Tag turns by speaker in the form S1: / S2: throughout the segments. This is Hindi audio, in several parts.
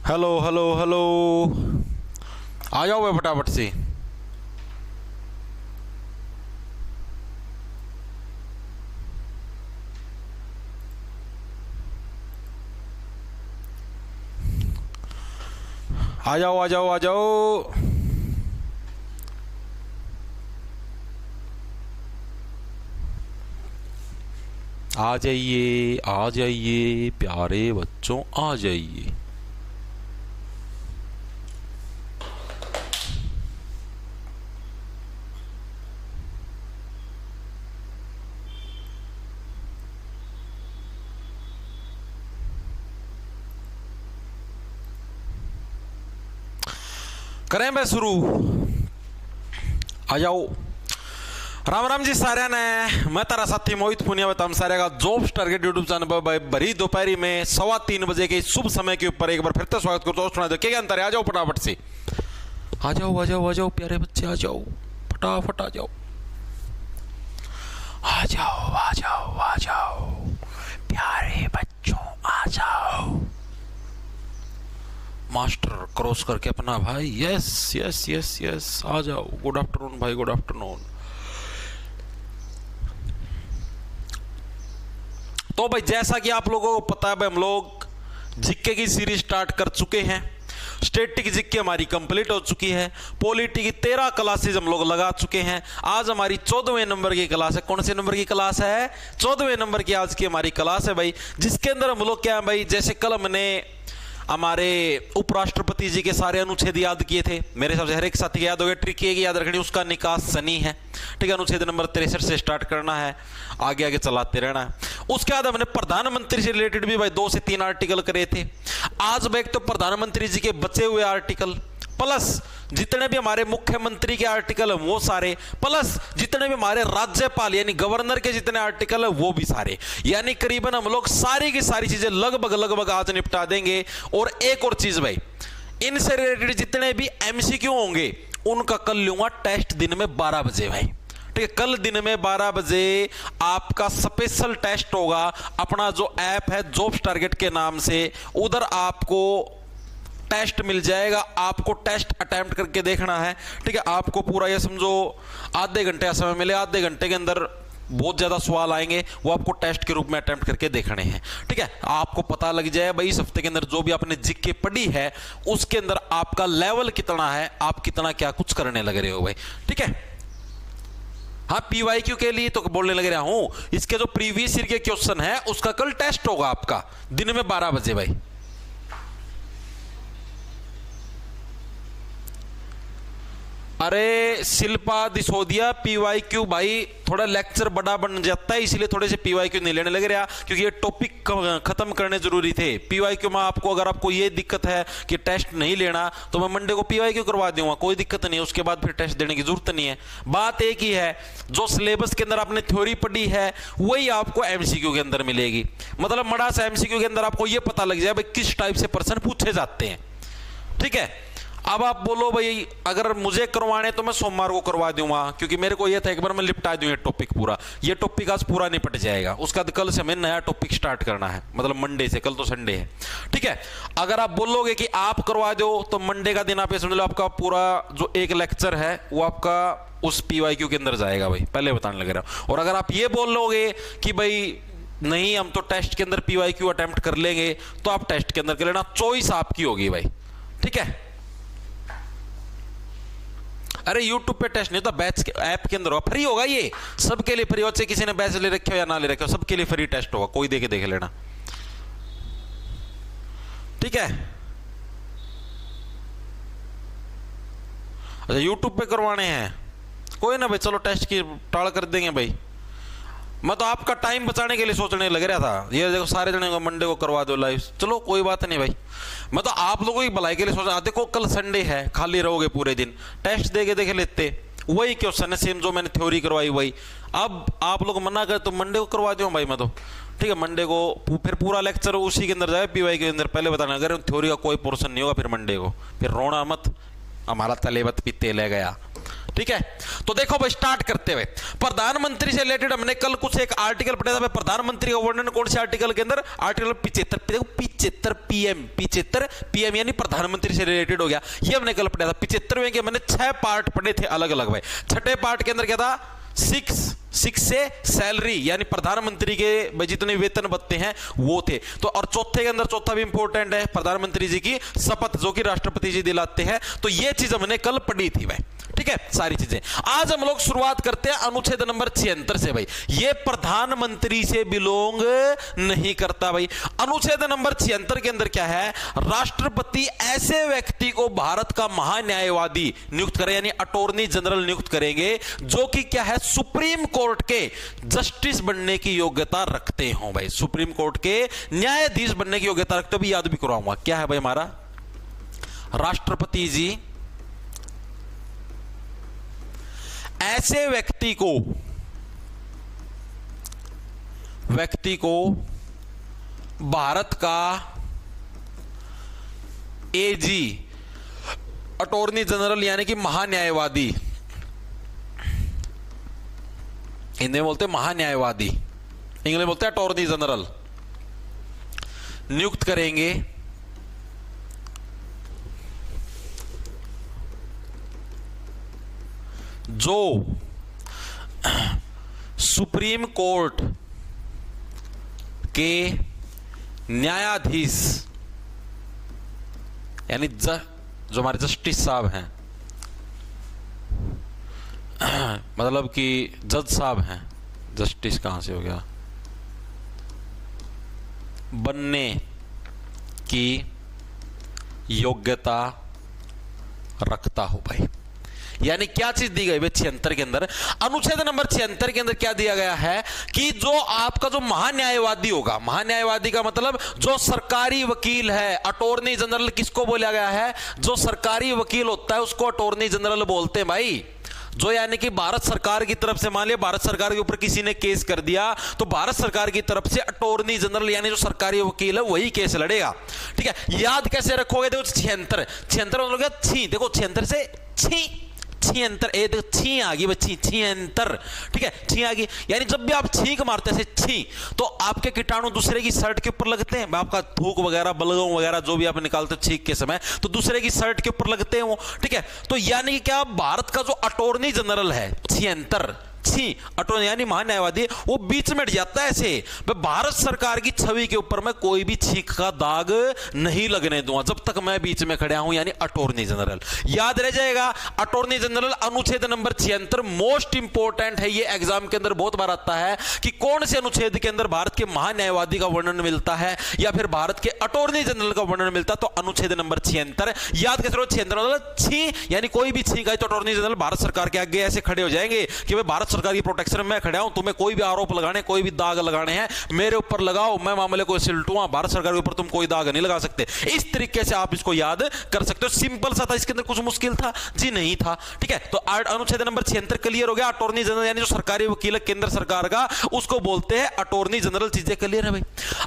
S1: Hello hello hello. आ जाओ भाई फटाफट से। आ जाओ आ जाओ आ जाओ। आ जाइए आ जाइए प्यारे बच्चों, आ जाइए। करें भाई शुरू। आ जाओ। राम राम जी सारे ने। मैं तारा साथी मोहित पुनिया बताऊं सारे का जॉब्स टारगेट यूट्यूब चैनल पर भाई भरी दोपहरी में 3:15 बजे के शुभ समय के ऊपर एक बार फिर से स्वागत करता हूं। सुना दो क्या अंतर है। आ जाओ फटाफट से। आ जाओ आ जाओ आ जाओ प्यारे बच्चे, आ जाओ फटाफट आ जाओ। आ जाओ आ जाओ आ जाओ प्यारे बच्चों, आ जाओ। मास्टर क्रॉस करके अपना भाई, यस यस यस यस, आ जाओ। गुड आफ्टरनून भाई, गुड आफ्टरनून। तो भाई जैसा कि आप लोगों को पता है भाई, हम लोग जीके की सीरीज स्टार्ट कर चुके हैं। स्टेट की जीके हमारी कंप्लीट हो चुकी है। पॉलिटी की 13 क्लासेज हम लोग लगा चुके हैं। आज हमारी 14वें नंबर की क्लास है। कौन से नंबर की क्लास है? 14वें नंबर की आज की हमारी क्लास है भाई, जिसके अंदर हम लोग क्या है भाई, जैसे कल हमने हमारे उपराष्ट्रपति जी के सारे अनुच्छेद याद किए थे। मेरे हिसाब से हर एक साथी याद हो गया। ट्रिक ये याद रखनी, उसका निकास शनि है। ठीक है, अनुच्छेद नंबर 63 से स्टार्ट करना है, आगे आगे चलाते रहना है। उसके बाद हमने प्रधानमंत्री से रिलेटेड भी भाई 2 से 3 आर्टिकल करे थे। आज भाई एक तो प्रधानमंत्री जी के बचे हुए आर्टिकल, प्लस जितने भी हमारे मुख्यमंत्री के आर्टिकल हैं वो सारे, प्लस जितने भी हमारे राज्यपाल यानी गवर्नर के जितने आर्टिकल हैं वो भी सारे, यानी करीबन हम लोग सारी की सारी चीजें लगभग लगभग आज निपटा देंगे। और एक और चीज भाई, इनसे रिलेटेड जितने भी एमसीक्यू होंगे उनका कल लूंगा टेस्ट दिन में 12 बजे भाई। ठीक है, कल दिन में 12 बजे आपका स्पेशल टेस्ट होगा। अपना जो ऐप है जॉब्स टारगेट के नाम से, उधर आपको टेस्ट मिल जाएगा। आपको टेस्ट अटेम्प्ट करके देखना है। ठीक है, आपको पूरा ये समझो आधे घंटे का समय मिले। आधे घंटे के अंदर बहुत ज्यादा सवाल आएंगे, वो आपको टेस्ट के रूप में अटेम्प्ट करके देखने हैं। ठीक है, आपको पता लग जाए भाई इस हफ्ते के अंदर जो भी आपने जीके पढ़ी है उसके अंदर आपका लेवल कितना है, आप कितना क्या कुछ करने लग रहे हो भाई। ठीक है, हाँ पीवाईक्यू के लिए तो बोलने लग रहा हूं। इसके जो प्रीवियस ईयर के क्वेश्चन है उसका कल टेस्ट होगा आपका दिन में 12 बजे भाई। अरे शिल्पा दिसोदिया, पीवाईक्यू भाई थोड़ा लेक्चर बड़ा बन जाता है, इसलिए थोड़े से पीवाईक्यू नहीं लेने लग रहा, क्योंकि ये टॉपिक खत्म करने जरूरी थे। पीवाईक्यू में आपको अगर आपको ये दिक्कत है कि टेस्ट नहीं लेना तो मैं मंडे को पीवाईक्यू करवा दूंगा, कोई दिक्कत नहीं है। उसके बाद फिर टेस्ट देने की जरूरत नहीं है। बात एक ही है, जो सिलेबस के अंदर आपने थ्योरी पढ़ी है वही आपको एमसीक्यू के अंदर मिलेगी। मतलब मड़ा सा एमसीक्यू के अंदर आपको ये पता लग जाए भाई किस टाइप से प्रश्न पूछे जाते हैं। ठीक है, अब आप बोलो भाई अगर मुझे करवाने तो मैं सोमवार को करवा दूंगा, क्योंकि मेरे को ये था एक बार मैं लिपटा दूं ये टॉपिक पूरा। ये टॉपिक आज पूरा निपट जाएगा, उसका कल से हमें नया टॉपिक स्टार्ट करना है, मतलब मंडे से। कल तो संडे है। ठीक है, अगर आप बोलोगे कि आप करवा दो तो मंडे का दिन आप ये समझ लो आपका पूरा जो एक लेक्चर है वो आपका उस पीवाईक्यू के अंदर जाएगा भाई, पहले बताने लग रहा हूं। और अगर आप ये बोल लोगे कि भाई नहीं हम तो टेस्ट के अंदर पीवाईक्यू अटेम्प्ट कर लेंगे, तो आप टेस्ट के अंदर कर लेना, चॉइस आपकी होगी भाई। ठीक है, अरे YouTube पे टेस्ट नहीं होता, बैच के ऐप के अंदर होगा, फ्री होगा, ये सबके लिए फ्री। होता है किसी ने बैच ले रखे हो या ना ले रखे हो, सबके लिए फ्री टेस्ट होगा, कोई देख लेना। ठीक है, अच्छा YouTube पे करवाने हैं, कोई ना भाई, चलो टेस्ट की टाल कर देंगे भाई। मैं तो आपका टाइम बचाने के लिए सोचने लग रहा था, ये देखो सारे जने को मंडे को करवा दो लाइव, चलो कोई बात नहीं भाई। मैं तो आप लोगों की भलाई के लिए सोच रहा, देखो कल संडे है, खाली रहोगे पूरे दिन, टेस्ट देख लेते, वही क्वेश्चन है सेम जो मैंने थ्योरी करवाई वही। अब आप लोग मना कर तो मंडे को करवा दूं भाई मैं तो। ठीक है, मंडे को फिर पूरा लेक्चर उसी के अंदर जाए, पीवाई के अंदर। पहले बताना अगर थ्योरी का कोई पोर्शन नहीं होगा फिर मंडे को, फिर रोना मत, हमारा तलेबत पीते ले गया। ठीक है, तो देखो भाई स्टार्ट करते हुए प्रधानमंत्री से रिलेटेड हमने कल कुछ एक आर्टिकल पढ़ा था। प्रधानमंत्री का वर्णन कौन से आर्टिकल के अंदर? आर्टिकल 75। देखो 75 पीएम, 75 पीएम यानी प्रधानमंत्री से रिलेटेड हो गया। ये हमने कल पढ़ा था। 75वें के मैंने 6 पार्ट पढ़े थे अलग अलग भाई। छठे पार्ट के अंदर क्या था? 6 से सैलरी यानी प्रधानमंत्री के जितने वेतन बनते हैं वो थे। तो और चौथे के अंदर चौथा भी इंपॉर्टेंट है, प्रधानमंत्री जी की शपथ जो कि राष्ट्रपति जी दिलाते हैं। तो ये चीज हमने कल पढ़ी थी भाई, ठीक है, सारी चीजें। आज हम लोग शुरुआत करते हैं अनुच्छेद नंबर 76 से भाई। ये प्रधानमंत्री से बिलोंग नहीं करता भाई। अनुच्छेद नंबर 76 के अंदर क्या है? राष्ट्रपति ऐसे व्यक्ति को भारत का महान्यायवादी नियुक्त करें यानी अटॉर्नी जनरल नियुक्त करेंगे जो कि क्या है? सुप्रीम कोर्ट के जस्टिस बनने की योग्यता रखते हो भाई। सुप्रीम कोर्ट के न्यायाधीश बनने की योग्यता रखते हो। भी याद भी करवाऊंगा क्या है भाई हमारा? राष्ट्रपति जी ऐसे व्यक्ति को भारत का एजी अटॉर्नी जनरल यानी कि महान्यायवादी, हिंदी में बोलते हैं महान्यायवादी, इंग्लिश में बोलते हैं अटॉर्नी जनरल, नियुक्त करेंगे जो सुप्रीम कोर्ट के न्यायाधीश यानी जो हमारे जस्टिस साहब हैं, मतलब कि जज साहब हैं, जस्टिस कहां से हो गया? बनने की योग्यता रखता हो भाई। यानी क्या चीज दी गई भाई 76 के अंदर? अनुच्छेद नंबर 76 के अंदर क्या दिया गया है कि जो आपका जो महान्यायवादी होगा, महान्यायवादी का मतलब जो सरकारी वकील है, अटॉर्नी जनरल किसको बोला गया है? जो सरकारी वकील होता है उसको अटॉर्नी जनरल बोलते हैं भाई। जो यानी कि भारत सरकार की तरफ से, मान लिया भारत सरकार के ऊपर किसी ने केस कर दिया तो भारत सरकार की तरफ से अटॉर्नी जनरल यानी जो सरकारी वकील है वही केस लड़ेगा। ठीक है, याद कैसे रखोगे? देखो 76 मतलब छी, देखो 76 से छी, छियंतर, ए देखो छी आ गई बच्ची, छियंतर, ठीक है, छी आ गई। यानी जब भी आप छींक मारते हैं छी तो आपके कीटाणु दूसरे की शर्ट के ऊपर लगते हैं। आपका थूक वगैरह, बलगम वगैरह जो भी आप निकालते हो छींक के समय तो दूसरे की शर्ट के ऊपर लगते हैं वो, ठीक है। तो यानी कि क्या भारत का जो अटॉर्नी जनरल है छियंतर, छी अटॉर्नी यानी महान्यायवादी, वो बीच में हट जाता है ऐसे। भारत सरकार की छवि के ऊपर मैं कोई भी छींक का दाग नहीं लगने दूंगा जब तक मैं बीच में खड़ा हूं, यानी अटॉर्नी जनरल। याद रह जाएगा अटॉर्नी जनरल अनुच्छेद नंबर 76 मोस्ट इंपोर्टेंट है। ये एग्जाम के अंदर बहुत बार आता है कि कौन से अनुच्छेद के अंदर भारत के महान्यायवादी का वर्णन मिलता है या फिर भारत के अटॉर्नी जनरल का वर्णन मिलता है। तो अनुच्छेद नंबर 76 याद कैसे? 76 मतलब छी यानी कोई भी छींक आई तो अटॉर्नी जनरल भारत सरकार के आगे ऐसे खड़े हो जाएंगे कि भाई भारत सरकार की प्रोटेक्शन में खड़ा हूं, तुम्हें कोई भी आरोप लगाने, कोई भी दाग लगाने हैं मेरे ऊपर लगाओ, मैं मामले को सिलटूंगा, भारत सरकार के ऊपर तुम कोई दाग नहीं लगा सकते। इस तरीके से आप इसको याद कर सकते हो। सिंपल सा था, इसके अंदर कुछ मुश्किल था जी नहीं था, ठीक है। तो अनुच्छेद नंबर 76 क्लियर हो गया। अटॉर्नी जनरल यानी जो सरकारी वकील है केंद्र सरकार का, उसको बोलते हैं अटॉर्नी जनरल। चीजें क्लियर है भाई।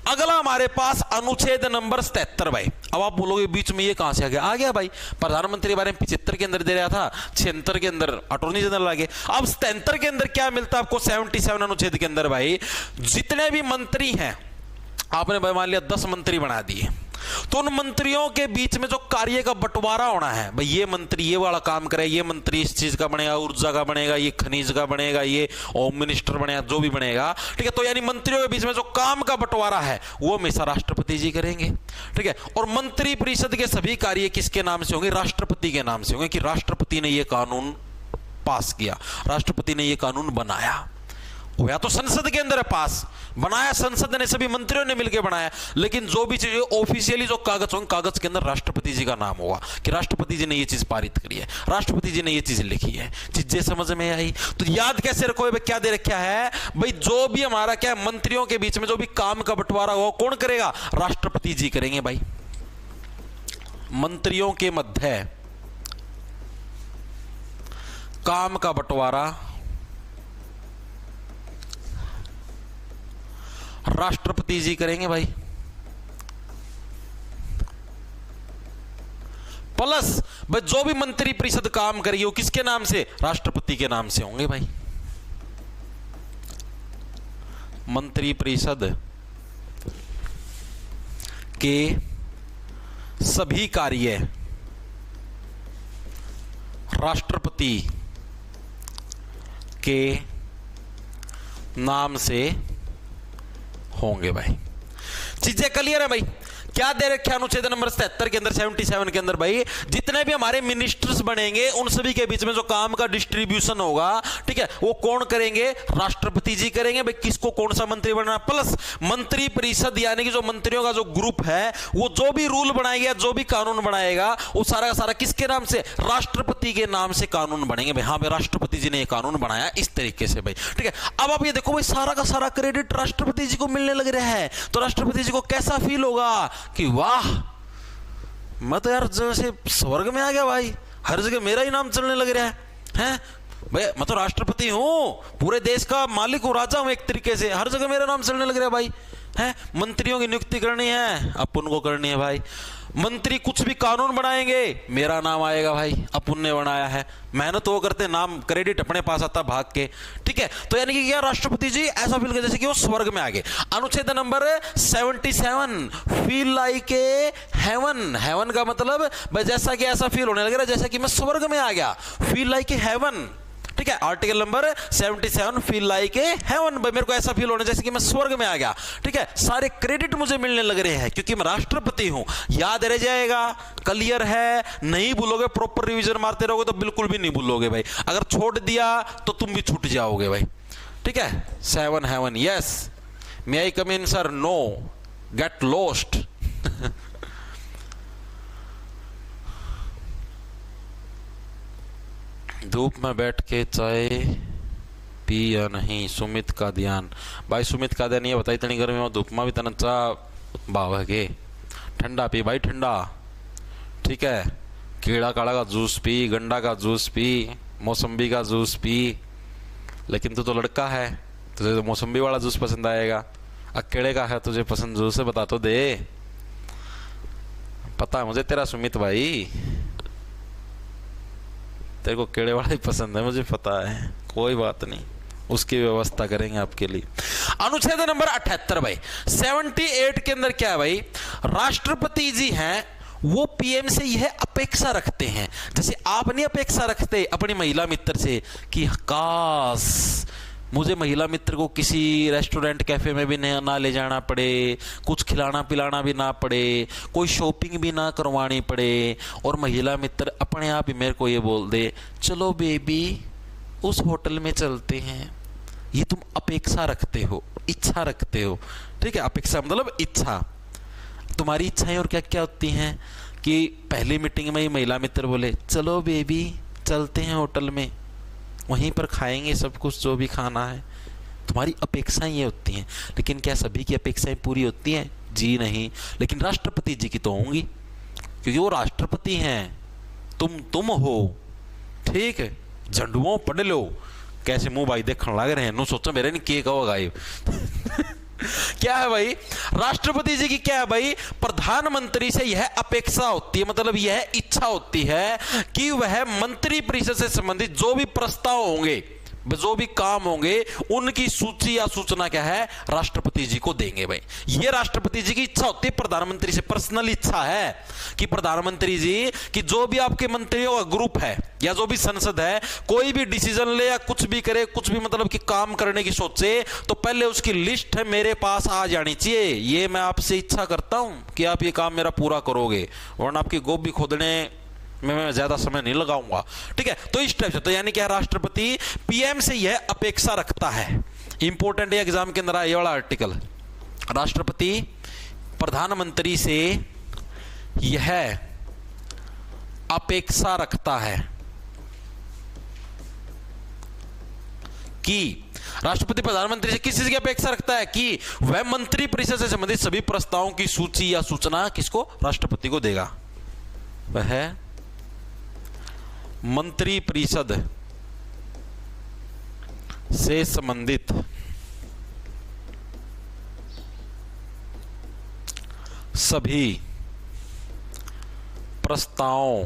S1: अगला हमारे पास अनुच्छेद नंबर 77 भाई। अब आप बोलोगे बीच में ये कहां से आ गया भाई? प्रधानमंत्री के बारे में 75 के अंदर दे रहा था, 76 के अंदर अटॉर्नी जनरल आ गए। अब 77 के अंदर क्या मिलता है आपको? 77 अनुच्छेद के अंदर भाई जितने भी मंत्री हैं, आपने भाई मान लिया 10 मंत्री बना दिए, तो उन मंत्रियों के बीच में जो कार्य का बंटवारा होना है भाई, ये मंत्री ये वाला काम करे, ये मंत्री इस चीज का बनेगा, ऊर्जा का बनेगा, ये खनिज का बनेगा, ये होम मिनिस्टर बनेगा, जो भी बनेगा, ठीक है। तो यानी मंत्रियों के बीच में जो काम का बंटवारा है वो हमेशा राष्ट्रपति जी करेंगे, ठीक है। और मंत्री परिषद के सभी कार्य किसके नाम से होंगे? राष्ट्रपति के नाम से होंगे कि राष्ट्रपति ने ये कानून पास किया, राष्ट्रपति ने ये कानून बनाया। या तो संसद के अंदर है पास, बनाया संसद ने, सभी मंत्रियों ने मिलकर बनाया, लेकिन जो भी चीज ऑफिशियली जो कागज होंगे, कागज के अंदर राष्ट्रपति जी का नाम होगा कि राष्ट्रपति जी ने ये चीज पारित करी है, राष्ट्रपति जी ने ये चीज लिखी है। चीजें समझ में आई? तो याद कैसे रखो भाई, क्या दे रखा है भाई? जो भी हमारा क्या मंत्रियों के बीच में जो भी काम का बंटवारा होगा कौन करेगा? राष्ट्रपति जी करेंगे भाई। मंत्रियों के मध्य काम का बंटवारा राष्ट्रपति जी करेंगे भाई। प्लस भाई जो भी मंत्री परिषद काम करेगी वो किसके नाम से? राष्ट्रपति के नाम से होंगे भाई। मंत्री परिषद के सभी कार्य राष्ट्रपति के नाम से होंगे भाई। चीजें क्लियर है भाई? क्या दे रखे अनुच्छेद नंबर 77 के अंदर, 77 के अंदर भाई, जितने भी हमारे मिनिस्टर्स बनेंगे उन सभी के बीच में जो काम का डिस्ट्रीब्यूशन होगा, ठीक है, वो कौन करेंगे? राष्ट्रपति जी करेंगे भाई। किसको कौन सा मंत्री बनना, प्लस मंत्री परिषद यानी कि जो मंत्रियों का जो ग्रुप है वो जो भी रूल बनाएगा, जो भी कानून बनाएगा, वो सारा का सारा किसके नाम से? राष्ट्रपति के नाम से कानून बनेंगे भाई। हाँ भाई, राष्ट्रपति जी ने ये कानून बनाया इस तरीके से भाई, ठीक है। अब आप ये देखो भाई, सारा का सारा क्रेडिट राष्ट्रपति जी को मिलने लग रहा है, तो राष्ट्रपति जी को कैसा फील होगा कि वाह, मैं तो यार जैसे स्वर्ग में आ गया भाई, हर जगह मेरा ही नाम चलने लग रहा है भाई, मैं तो राष्ट्रपति हूं, पूरे देश का मालिक हूं, राजा हूं एक तरीके से, हर जगह मेरा नाम चलने लग रहा है भाई। है मंत्रियों की नियुक्ति करनी है, अपन को करनी है भाई। मंत्री कुछ भी कानून बनाएंगे, मेरा नाम आएगा भाई, अपन ने बनाया है। मेहनत वो करते, नाम क्रेडिट अपने पास आता भाग के, ठीक है। तो यानी कि क्या, राष्ट्रपति जी ऐसा फील कर जैसे कि वो स्वर्ग में आ गए। अनुच्छेद number 77, feel like a heaven. Heaven का मतलब भाई जैसा कि ऐसा फील होने लग रहा है जैसा कि मैं स्वर्ग में आ गया, फील लाइक ए हेवन, ठीक है। Article number 77, feel like a heaven, भाई मेरे को ऐसा फील होने जैसे कि मैं स्वर्ग में आ गया, ठीक है। सारे क्रेडिट मुझे मिलने लग रहे हैं क्योंकि मैं राष्ट्रपति हूं। याद रह जाएगा, क्लियर है? नहीं भूलोगे, प्रॉपर रिवीजन मारते रहोगे तो बिल्कुल भी नहीं भूलोगे भाई। अगर छोड़ दिया तो तुम भी छूट जाओगे भाई, ठीक है। 7 heaven, yes, may I come in sir? No, get lost. धूप में बैठ के चाय पी या नहीं? सुमित का ध्यान भाई, सुमित का ध्यान ये बता, इतनी गर्मी में धूप में भी तना चाह बाबा के, ठंडा पी भाई, ठंडा, ठीक है। कीड़ा काड़ा का जूस पी, गंडा का जूस पी, मौसम्बी का जूस पी। लेकिन तू तो लड़का है, तुझे तो मौसम्बी वाला जूस पसंद आएगा। अकेले का है तुझे पसंद जूस है, बता तो दे। पता है मुझे तेरा सुमित भाई, तेरे को केड़े वाला ही पसंद है, मुझे पता है। कोई बात नहीं, उसकी व्यवस्था करेंगे आपके लिए। अनुच्छेद नंबर 78 भाई, 78 के अंदर क्या है भाई? राष्ट्रपति जी हैं, वो पीएम से यह अपेक्षा रखते हैं, जैसे आप नहीं अपेक्षा रखते अपनी महिला मित्र से कि काश मुझे महिला मित्र को किसी रेस्टोरेंट कैफे में भी ना ले जाना पड़े, कुछ खिलाना पिलाना भी ना पड़े, कोई शॉपिंग भी ना करवानी पड़े, और महिला मित्र अपने आप ही मेरे को ये बोल दे, चलो बेबी उस होटल में चलते हैं। ये तुम अपेक्षा रखते हो, इच्छा रखते हो, ठीक है। अपेक्षा मतलब इच्छा। तुम्हारी इच्छाएं और क्या क्या होती हैं कि पहली मीटिंग में ही महिला मित्र बोले, चलो बेबी चलते हैं होटल में, वहीं पर खाएंगे सब कुछ जो भी खाना है। तुम्हारी अपेक्षाएं ये होती हैं। लेकिन क्या सभी की अपेक्षाएं पूरी होती हैं? जी नहीं। लेकिन राष्ट्रपति जी की तो होंगी, क्योंकि वो राष्ट्रपति हैं, तुम हो, ठीक है। झंडुओं पढ़ लो, कैसे मुंह भाई देखने लग रहे हैं, नो सोचा मेरे नहीं केक होगा गायब। क्या है भाई? राष्ट्रपति जी की क्या है भाई? प्रधानमंत्री से यह अपेक्षा होती है, मतलब यह इच्छा होती है कि वह मंत्री परिषद से संबंधित जो भी प्रस्ताव होंगे, जो भी काम होंगे, उनकी सूची या सूचना क्या है? राष्ट्रपति जी को देंगे भाई। ये राष्ट्रपति जी की इच्छा होती है, प्रधानमंत्री से पर्सनल इच्छा है कि प्रधानमंत्री जी कि जो भी आपके मंत्रियों का ग्रुप है या जो भी संसद है, कोई भी डिसीजन ले या कुछ भी करे, कुछ भी मतलब कि काम करने की सोचे, तो पहले उसकी लिस्ट है मेरे पास आ जानी चाहिए। ये मैं आपसे इच्छा करता हूं कि आप ये काम मेरा पूरा करोगे, वरना आपकी गोभी खोदने मैं ज्यादा समय नहीं लगाऊंगा, ठीक है। तो इस टाइप से, तो यानी क्या, राष्ट्रपति पीएम से यह अपेक्षा रखता है। इंपॉर्टेंट एग्जाम के अंदर आया ये वाला आर्टिकल, राष्ट्रपति प्रधानमंत्री से यह अपेक्षा रखता है कि राष्ट्रपति प्रधानमंत्री से किस चीज की अपेक्षा रखता है कि वह मंत्री परिषद से संबंधित सभी प्रस्तावों की सूची या सूचना किसको? राष्ट्रपति को देगा। वह मंत्री परिषद से संबंधित सभी प्रस्तावों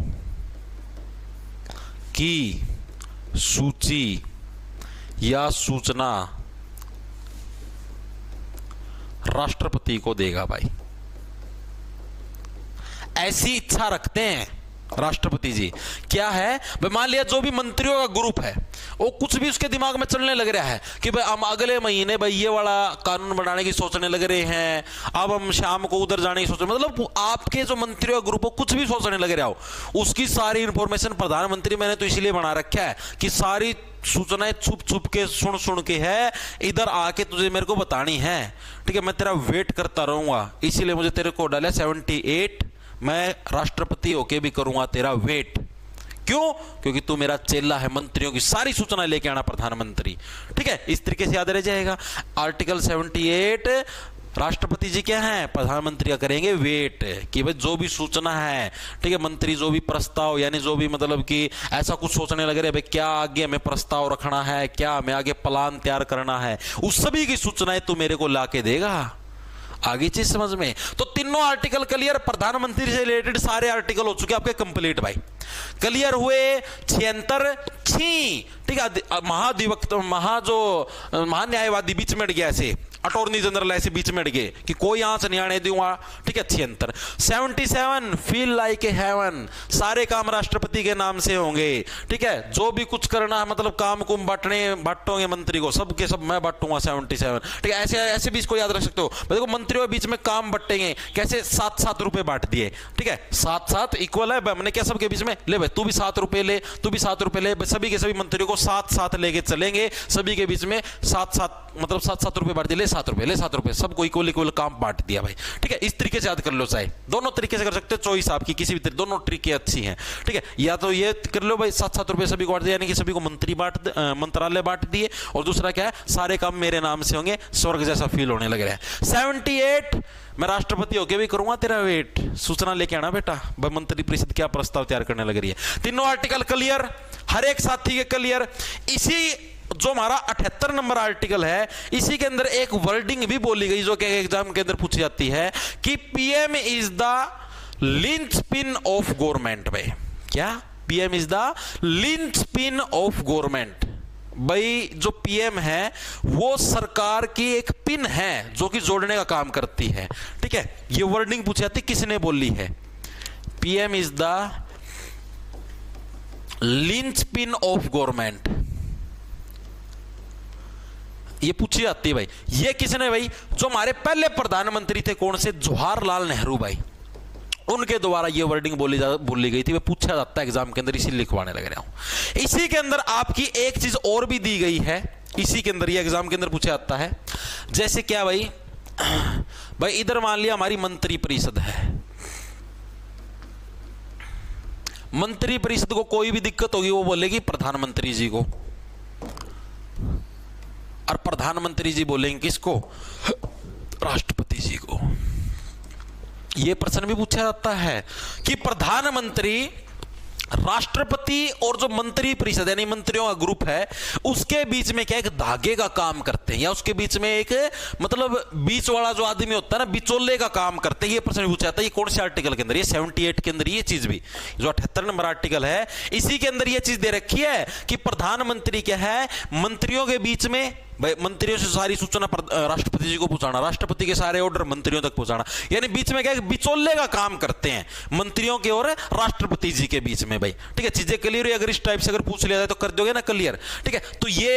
S1: की सूची या सूचना राष्ट्रपति को देगा भाई। ऐसी इच्छा रखते हैं राष्ट्रपति जी। क्या है भाई, मान लिया जो भी मंत्रियों का ग्रुप है वो कुछ भी उसके दिमाग में चलने लग रहा है कि भाई हम अगले महीने भाई ये वाला कानून बनाने की सोचने लग रहे हैं, अब हम शाम को उधर जाने की सोच रहे हैं, मतलब आपके जो मंत्रियों का ग्रुप हो कुछ भी सोचने लग रहा हो, उसकी सारी इंफॉर्मेशन प्रधानमंत्री मैंने तो इसीलिए बना रखा है कि सारी सूचनाएं छुप छुप के सुन के है, इधर आके तुझे मेरे को बतानी है। ठीक है, मैं तेरा वेट करता रहूंगा, इसीलिए मुझे तेरे को डाला 78, मैं राष्ट्रपति होके भी करूंगा तेरा वेट। क्यों? क्योंकि तू मेरा चेला है, मंत्रियों की सारी सूचना लेके आना प्रधानमंत्री। ठीक है, इस तरीके से याद रह जाएगा। आर्टिकल 78, राष्ट्रपति जी क्या है, प्रधानमंत्री का करेंगे वेट कि भाई जो भी सूचना है, ठीक है, मंत्री जो भी प्रस्ताव, यानी जो भी मतलब कि ऐसा कुछ सोचने लग रहे हैं भाई क्या आगे हमें प्रस्ताव रखना है, क्या हमें आगे प्लान तैयार करना है, उस सभी की सूचनाएं तू मेरे को लाके देगा। आगे चीज समझ में? तो तीनों आर्टिकल क्लियर, प्रधानमंत्री से रिलेटेड सारे आर्टिकल हो चुके आपके कंप्लीट भाई। क्लियर हुए 76। ठीक है, महान्यायवादी बीच में अड़ गया, ऐसे अटॉर्नी जनरल ऐसे बीच में अड़ गए कि कोई यहां से नहीं आने दूंगा। ठीक है, 76। 77 फील लाइक ए हेवन, सारे काम राष्ट्रपति के नाम से होंगे। ठीक है, जो भी कुछ करना है मतलब काम कुम बांटोगे मंत्री को, सब के सब मैं बांटूंगा 77। ठीक है, ऐसे भी इसको याद रख सकते हो। देखो मंत्रियों के बीच में काम बंटेंगे कैसे, 7-7 रुपए बांट दिए। ठीक है, 7-7 इक्वल है, हमने क्या सबके बीच में ले भाई, तू भी 7 रुपए ले, तू भी 7 रुपए ले, सभी के सभी मंत्रियों को 7-7 लेके चलेंगे, सभी के बीच में 7-7 मतलब 7-7 रुपए बांट दिए, ले 7 रुपए ले 7 रुपए, सबको इक्वल काम बांट दिया भाई। ठीक है, इस तरीके से याद कर लो, चाहे दोनों तरीके से कर सकते हो, चॉइस आपकी किसी भी तरीके, दोनों ट्रिक अच्छी हैं। ठीक है, या तो ये कर लो भाई 7-7 रुपए सभी को बांट दिया, यानी कि सभी को मंत्रालय बांट दिए, और दूसरा क्या है, सारे काम मेरे नाम से होंगे, स्वर्ग जैसा फील होने लग रहा है। 78 मैं राष्ट्रपति होके भी करूंगा तेरा वेट, सूचना लेके आना बेटा, मंत्री परिषद क्या प्रस्ताव तैयार करने लग रही है। तीनों आर्टिकल क्लियर, हर एक साथी के क्लियर। इसी जो हमारा 78 नंबर आर्टिकल है, इसी के अंदर एक वर्डिंग भी बोली गई जो कि एग्जाम के अंदर पूछी जाती है कि PM is the linchpin of government. भाई क्या, PM is the linchpin of government. भाई जो पीएम है वो सरकार की एक पिन है जो कि जोड़ने का काम करती है। ठीक है, ये वर्डिंग पूछी जाती, किसने बोली है? PM is the linchpin of government, ये पूछी जाती है भाई। ये किसने भाई? जो हमारे पहले प्रधानमंत्री थे, कौन से, जवाहरलाल नेहरू भाई, उनके द्वारा ये वर्डिंग बोली गई थी। वह पूछा जाता है एग्जाम के अंदर, इसी लिखवाने लग रहा हूं। इसी के अंदर आपकी एक चीज और भी दी गई है, इसी के अंदर ये एग्जाम के अंदर पूछा जाता है। जैसे क्या भाई, भाई इधर मान लिया हमारी मंत्री परिषद है, मंत्री परिषद को कोई भी दिक्कत होगी वो बोलेगी प्रधानमंत्री जी को, और प्रधानमंत्री जी बोलेंगे किसको? राष्ट्रपति जी को। यह प्रश्न भी पूछा जाता है कि प्रधानमंत्री, राष्ट्रपति और जो मंत्री परिषद यानी मंत्रियों का ग्रुप है उसके बीच में क्या एक धागे का काम करते हैं, या उसके बीच में एक मतलब बीच वाला जो आदमी होता है ना, बिचौले का काम करते हैं। ये प्रश्न पूछा जाता है। ये कौन से आर्टिकल के अंदर? ये 78 के अंदर ये चीज भी, जो 78 नंबर आर्टिकल है इसी के अंदर ये चीज दे रखी है कि प्रधानमंत्री क्या है, मंत्रियों के बीच में, भाई मंत्रियों से सारी सूचना राष्ट्रपति जी को पहुंचाना, राष्ट्रपति के सारे ऑर्डर मंत्रियों तक पहुंचाना, यानी बीच में क्या बिचौले का काम करते हैं मंत्रियों के और राष्ट्रपति जी के बीच में भाई। ठीक है, चीजें क्लियर है? अगर इस टाइप से अगर पूछ लिया जाए तो कर दोगे ना क्लियर। ठीक है, तो ये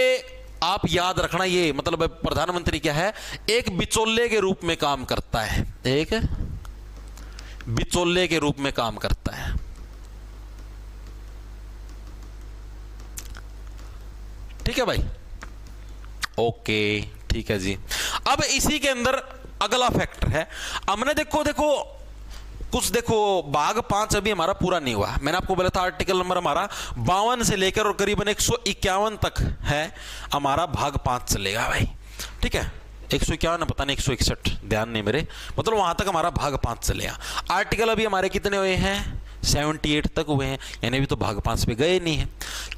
S1: आप याद रखना, ये मतलब प्रधानमंत्री क्या है, एक बिचौले के रूप में काम करता है, एक बिचौले के रूप में काम करता है। ठीक है भाई, ओके, ठीक है जी। अब इसी के अंदर अगला फैक्टर है, हमने देखो कुछ देखो, भाग 5 अभी हमारा पूरा नहीं हुआ। मैंने आपको बोला था आर्टिकल नंबर हमारा 52 से लेकर और करीबन 151 तक है हमारा, भाग 5 चलेगा भाई। ठीक है, 151 पता नहीं 161, ध्यान नहीं मेरे, मतलब वहां तक हमारा भाग 5 चलेगा। आर्टिकल अभी हमारे कितने हुए हैं? 78 तक हुए हैं, यानी अभी तो भाग 5 पे गए नहीं है।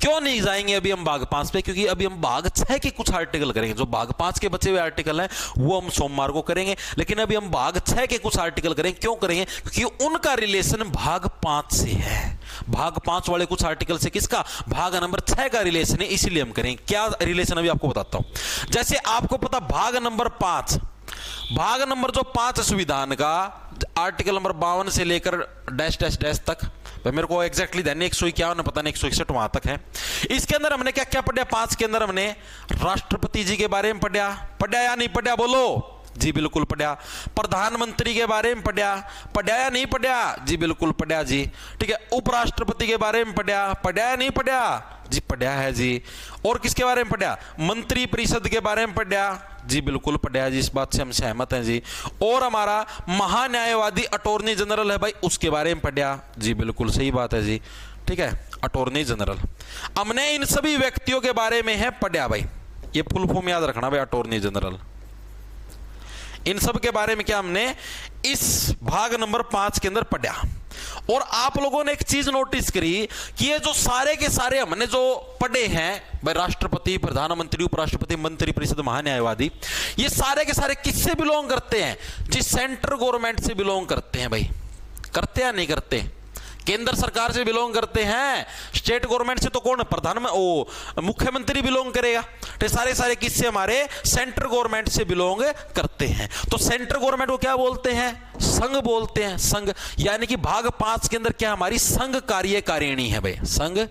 S1: क्यों नहीं जाएंगे अभी हम भाग 5 पे? क्योंकि अभी हम भाग 6 के कुछ आर्टिकल करेंगे। जो भाग 5 के बचे हुए आर्टिकल हैं वो हम सोमवार को करेंगे, लेकिन अभी हम भाग 6 के कुछ आर्टिकल करेंगे। क्यों करेंगे? क्योंकि उनका रिलेशन भाग 5 से है। भाग 5 वाले कुछ आर्टिकल से किसका? भाग नंबर 6 का रिलेशन है, इसीलिए हम करेंगे। क्या रिलेशन अभी आपको बताता हूं। जैसे आपको पता भाग नंबर 5, भाग नंबर जो 5 संविधान का आर्टिकल नंबर 52 से लेकर डैश डैश डैश तक, मेरे को एग्जैक्टली ध्यान नहीं, 151 पता नहीं 161 वहां तक है। इसके अंदर हमने क्या क्या पढ़ा? 5 के अंदर हमने राष्ट्रपति जी के बारे में पढ़ा या नहीं पढ़ा? बोलो जी, बिल्कुल पढ़ा। प्रधानमंत्री के बारे में पढ़ा या नहीं पढ़ा? जी बिल्कुल पढ़ा जी। ठीक है। उपराष्ट्रपति के बारे में पढ़ा या नहीं पढ़ा? जी पढ़ा है जी। और किसके बारे में पढ़ा? मंत्री परिषद के बारे में पढ़ा? जी बिल्कुल पढ़ा जी, इस बात से हम सहमत हैं जी। और हमारा महान्यायवादी अटॉर्नी जनरल है भाई, उसके बारे में पढ़ा? जी बिल्कुल सही बात है जी। ठीक है, अटॉर्नी जनरल। हमने इन सभी व्यक्तियों के बारे में है पढ़ा भाई, ये फुल फॉर्म याद रखना भाई, अटॉर्नी जनरल। इन सब के बारे में क्या हमने इस भाग नंबर 5 के अंदर पढ़ा। और आप लोगों ने एक चीज नोटिस करी कि ये जो सारे के सारे हमने जो पढ़े हैं भाई, राष्ट्रपति, प्रधानमंत्री, उपराष्ट्रपति, मंत्री परिषद, महान्यायवादी, ये सारे के सारे किससे बिलोंग करते हैं? जी सेंट्रल गवर्नमेंट से बिलोंग करते हैं भाई। करते या नहीं करते? केंद्र सरकार से बिलोंग करते हैं। स्टेट गवर्नमेंट से तो कौन? मुख्यमंत्री बिलोंग करेगा। तो सारे सारे किससे? हमारे सेंट्रल गवर्नमेंट से बिलोंग करते हैं। तो सेंट्रल गवर्नमेंट को क्या बोलते हैं? संघ बोलते हैं। संघ, यानी कि भाग 5 के अंदर क्या हमारी संघ कार्यकारिणी है भाई, संघ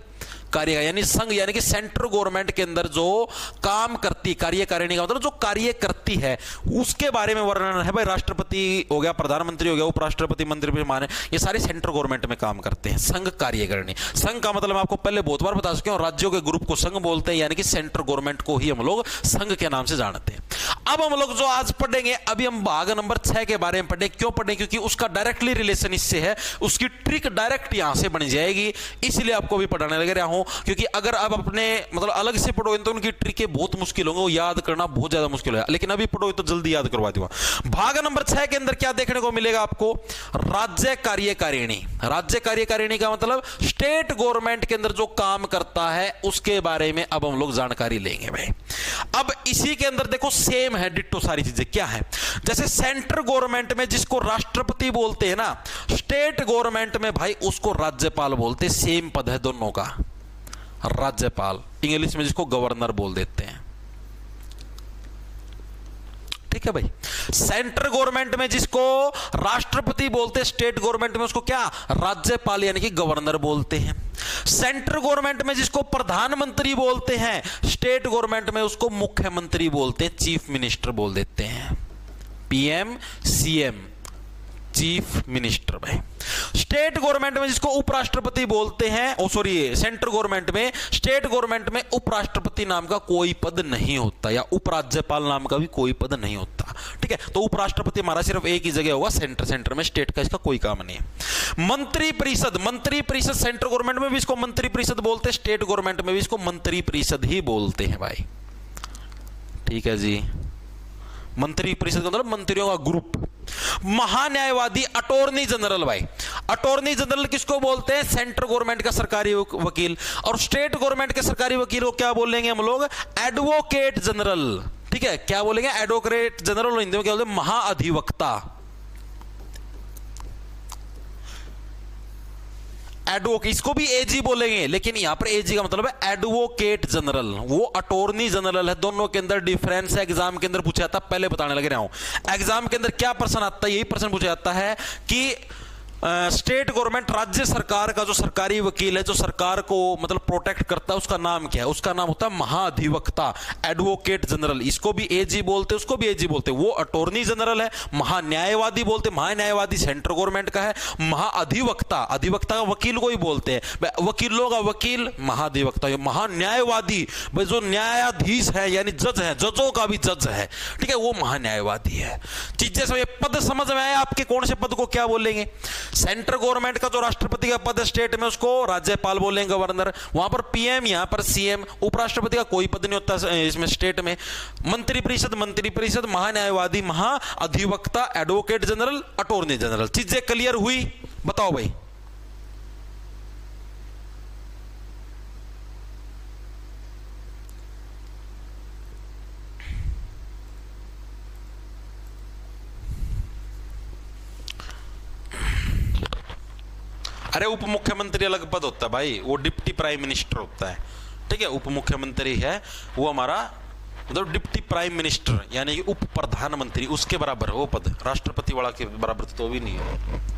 S1: कार्य, यानी संघ यानी कि सेंट्रल गवर्नमेंट के अंदर जो काम करती, कार्यकारिणी का मतलब जो कार्य करती है, उसके बारे में वर्णन है भाई। राष्ट्रपति हो गया, प्रधानमंत्री हो गया, उपराष्ट्रपति, मंत्री, माने, ये सारे सेंट्रल गवर्नमेंट में काम करते हैं। संघ कार्यकारिणी, संघ का मतलब मैं आपको पहले बहुत बार बता चुके हैं। राज्यों के ग्रुप को संघ बोलते हैं, यानी कि सेंट्रल गवर्नमेंट को ही हम लोग संघ के नाम से जानते हैं। अब हम लोग जो आज पढ़ेंगे, अभी हम भाग नंबर 6 के बारे में पढ़े। क्यों पढ़े? क्योंकि उसका डायरेक्टली रिलेशन इससे है, उसकी ट्रिक डायरेक्ट यहां से बन जाएगी, इसलिए आपको भी पढ़ाने लग रहा हूं। क्योंकि अगर आप अपने मतलब अलग से पढ़ोगे तो उनकी ट्रिकें बहुत मुश्किल होंगे, वो याद करना बहुत ज्यादा मुश्किल है, लेकिन अभी पढ़ोगे तो जल्दी याद करवा दूंगा। भाग नंबर 6 के अंदर क्या देखने को मिलेगा आपको? राज्य कार्यकारिणी। राज्य कार्यकारिणी का मतलब स्टेट गवर्नमेंट के अंदर जो काम करता है उसके बारे में अब हम लोग जानकारी लेंगे भाई। अब इसी के अंदर देखो सेम है, डिट्टो सारी चीजें। क्या है? जैसे सेंट्रल गवर्नमेंट में जिसको राष्ट्रपति बोलते हैं ना, स्टेट गवर्नमेंट में भाई उसको राज्यपाल बोलते हैं। सेम पद है दोनों का, राज्यपाल। इंग्लिश में जिसको गवर्नर बोल देते हैं। ठीक है भाई। सेंट्रल गवर्नमेंट में जिसको राष्ट्रपति बोलते हैं, स्टेट गवर्नमेंट में उसको क्या? राज्यपाल यानी कि गवर्नर बोलते हैं। सेंट्रल गवर्नमेंट में जिसको प्रधानमंत्री बोलते हैं, स्टेट गवर्नमेंट में उसको मुख्यमंत्री बोलते हैं, चीफ मिनिस्टर बोल देते हैं। पीएम, सीएम, चीफ मिनिस्टर भाई। स्टेट गवर्नमेंट में जिसको उपराष्ट्रपति बोलते हैं, सेंट्रल गवर्नमेंट में, स्टेट गवर्नमेंट में उपराष्ट्रपति नाम का कोई पद नहीं होता, या उपराज्यपाल नाम का भी कोई पद नहीं होता। ठीक है, तो उपराष्ट्रपति हमारा सिर्फ एक ही जगह होगा, सेंटर में। स्टेट का इसका कोई काम नहीं है। मंत्री परिषद, मंत्री परिषद सेंट्रल गवर्नमेंट में भी इसको मंत्री परिषद बोलते हैं, स्टेट गवर्नमेंट में भी इसको मंत्री परिषद ही बोलते हैं भाई। ठीक है जी। मंत्री परिषद मतलब मंत्रियों का ग्रुप। महान्यायवादी, अटॉर्नी जनरल भाई। अटॉर्नी जनरल किसको बोलते हैं? सेंट्रल गवर्नमेंट का सरकारी वकील। और स्टेट गवर्नमेंट के सरकारी वकील को क्या बोलेंगे हम लोग? Advocate general. ठीक है, क्या बोलेंगे? Advocate general. हिंदी में क्या बोलते हैं? महाअधिवक्ता। एडवोकेट, इसको भी एजी बोलेंगे, लेकिन यहां पर एजी का मतलब है एडवोकेट जनरल। वो अटॉर्नी जनरल है। दोनों के अंदर डिफरेंस है। एग्जाम के अंदर पूछा जाता है, पहले बताने लग रहा हूं। एग्जाम के अंदर क्या प्रश्न आता है? यही प्रश्न पूछा जाता है कि स्टेट गवर्नमेंट, राज्य सरकार का जो सरकारी वकील है, जो सरकार को मतलब प्रोटेक्ट करता है, उसका नाम क्या है? उसका नाम होता है महाधिवक्ता, एडवोकेट जनरल। इसको भी एजी बोलते, उसको भी एजी बोलते। वो अटॉर्नी जनरल है। महान्यायवादी बोलते, महान्यायवादी सेंट्रल गवर्नमेंट का है। महाअधिवक्ता, अधिवक्ता का वकील को ही बोलते हैं, वकीलों का वकील महाधिवक्ता। महान्यायवादी भाई जो न्यायाधीश है, यानी जज है, जजों का भी जज है, ठीक है, वो महान्यायवादी है। चीजें समझ, पद समझ में आए आपके? कौन से पद को क्या बोलेंगे? सेंट्रल गवर्नमेंट का जो राष्ट्रपति का पद है स्टेट में, उसको राज्यपाल बोलेंगे, गवर्नर। वहां पर पीएम, यहां पर सीएम। उपराष्ट्रपति का कोई पद नहीं होता इसमें स्टेट में। मंत्री परिषद, महान्यायवादी, महाअधिवक्ता, एडवोकेट जनरल, अटॉर्नी जनरल। चीजें क्लियर हुई? बताओ भाई। अरे उप मुख्यमंत्री अलग पद होता है भाई, वो डिप्टी प्राइम मिनिस्टर होता है, ठीक है। उप मुख्यमंत्री है वो हमारा मतलब डिप्टी प्राइम मिनिस्टर यानी कि उप प्रधानमंत्री, उसके बराबर है वो पद, राष्ट्रपति वाला के बराबर तो भी नहीं है।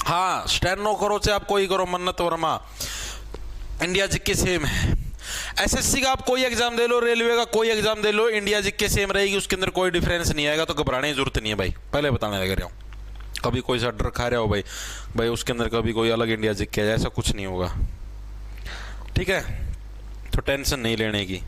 S1: हाँ स्टेनो करो चाहे आप कोई करो, मन्नत वर्मा इंडिया जीके सेम है। एसएससी का आप कोई एग्जाम दे लो, रेलवे का कोई एग्जाम दे लो, इंडिया जीके सेम रहेगी, उसके अंदर कोई डिफरेंस नहीं आएगा, तो घबराने की जरूरत नहीं है भाई, पहले बताने लग रहा हूँ। कभी कोई सा डर खा रहा हो भाई उसके अंदर कभी कोई अलग इंडिया जीके ऐसा कुछ नहीं होगा, ठीक है, तो टेंशन नहीं लेने की।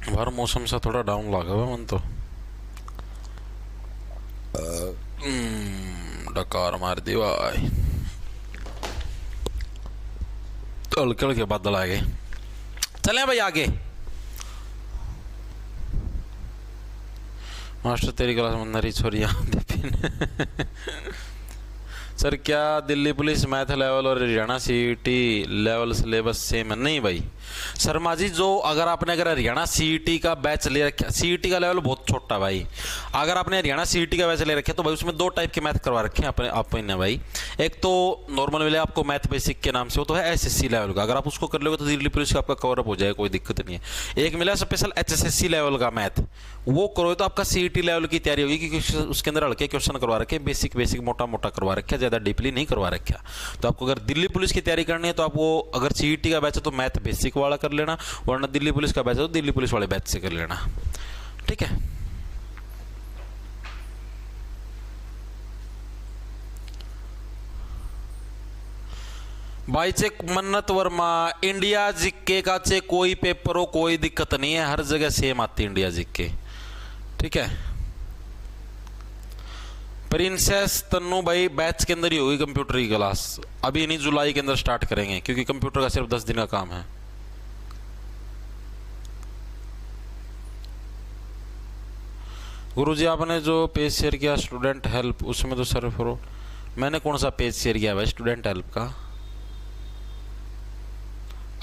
S1: बाहर मौसम सा थोड़ा डाउन लगा हुआ मन तो, डकार मार दी भाई, तो हल्के हल्के बादल आ गए। चलें भाई आगे। मास्टर तेरी क्लास में नरी छोरिया सर क्या दिल्ली पुलिस मैथ लेवल और Haryana CET level syllabus same है? नहीं भाई शर्मा जी, जो अगर हरियाणा सीईटी का बैच ले रखा, सीईटी का लेवल बहुत छोटा भाई, अगर आपने हरियाणा सीईटी का बैच ले रखा तो भाई उसमें दो टाइप के मैथ करवा रखे हैं आपने भाई। एक तो नॉर्मल मिले आपको मैथ बेसिक के नाम से, वो तो है एसएससी लेवल का, अगर आप उसको कर लोगे तो दिल्ली पुलिस का आपका कवरअप हो जाएगा, कोई दिक्कत नहीं है। एक मिला स्पेशल एचएसएससी लेवल का मैथ, वो करो तो आपका सीईटी लेवल की तैयारी होगी, क्योंकि उसके अंदर हल्के क्वेश्चन करवा रखे, बेसिक मोटा मोटा करवा रखे, ज्यादा डीपली नहीं करवा रखा। तो आपको अगर दिल्ली पुलिस की तैयारी करनी है तो आप वो अगर सीईटी का बैच है तो मैथ बेसिक वाला कर लेना, वरना दिल्ली पुलिस का बैच है तो दिल्ली पुलिस वाले बैच से कर लेना, ठीक है। भाई चेक मन्नत वर्मा, इंडिया जीके का चे कोई पेपर हो कोई दिक्कत नहीं है, हर जगह सेम आती है इंडिया जीके, ठीक है। प्रिंसेस तन्नू भाई बैच के अंदर ही होगी कंप्यूटर की क्लास, अभी नहीं जुलाई के अंदर स्टार्ट करेंगे, क्योंकि कंप्यूटर का सिर्फ 10 दिन का काम है। गुरुजी आपने जो पेज शेयर किया स्टूडेंट हेल्प, उसमें तो सर फॉर मैंने कौन सा पेज शेयर किया भाई स्टूडेंट हेल्प का?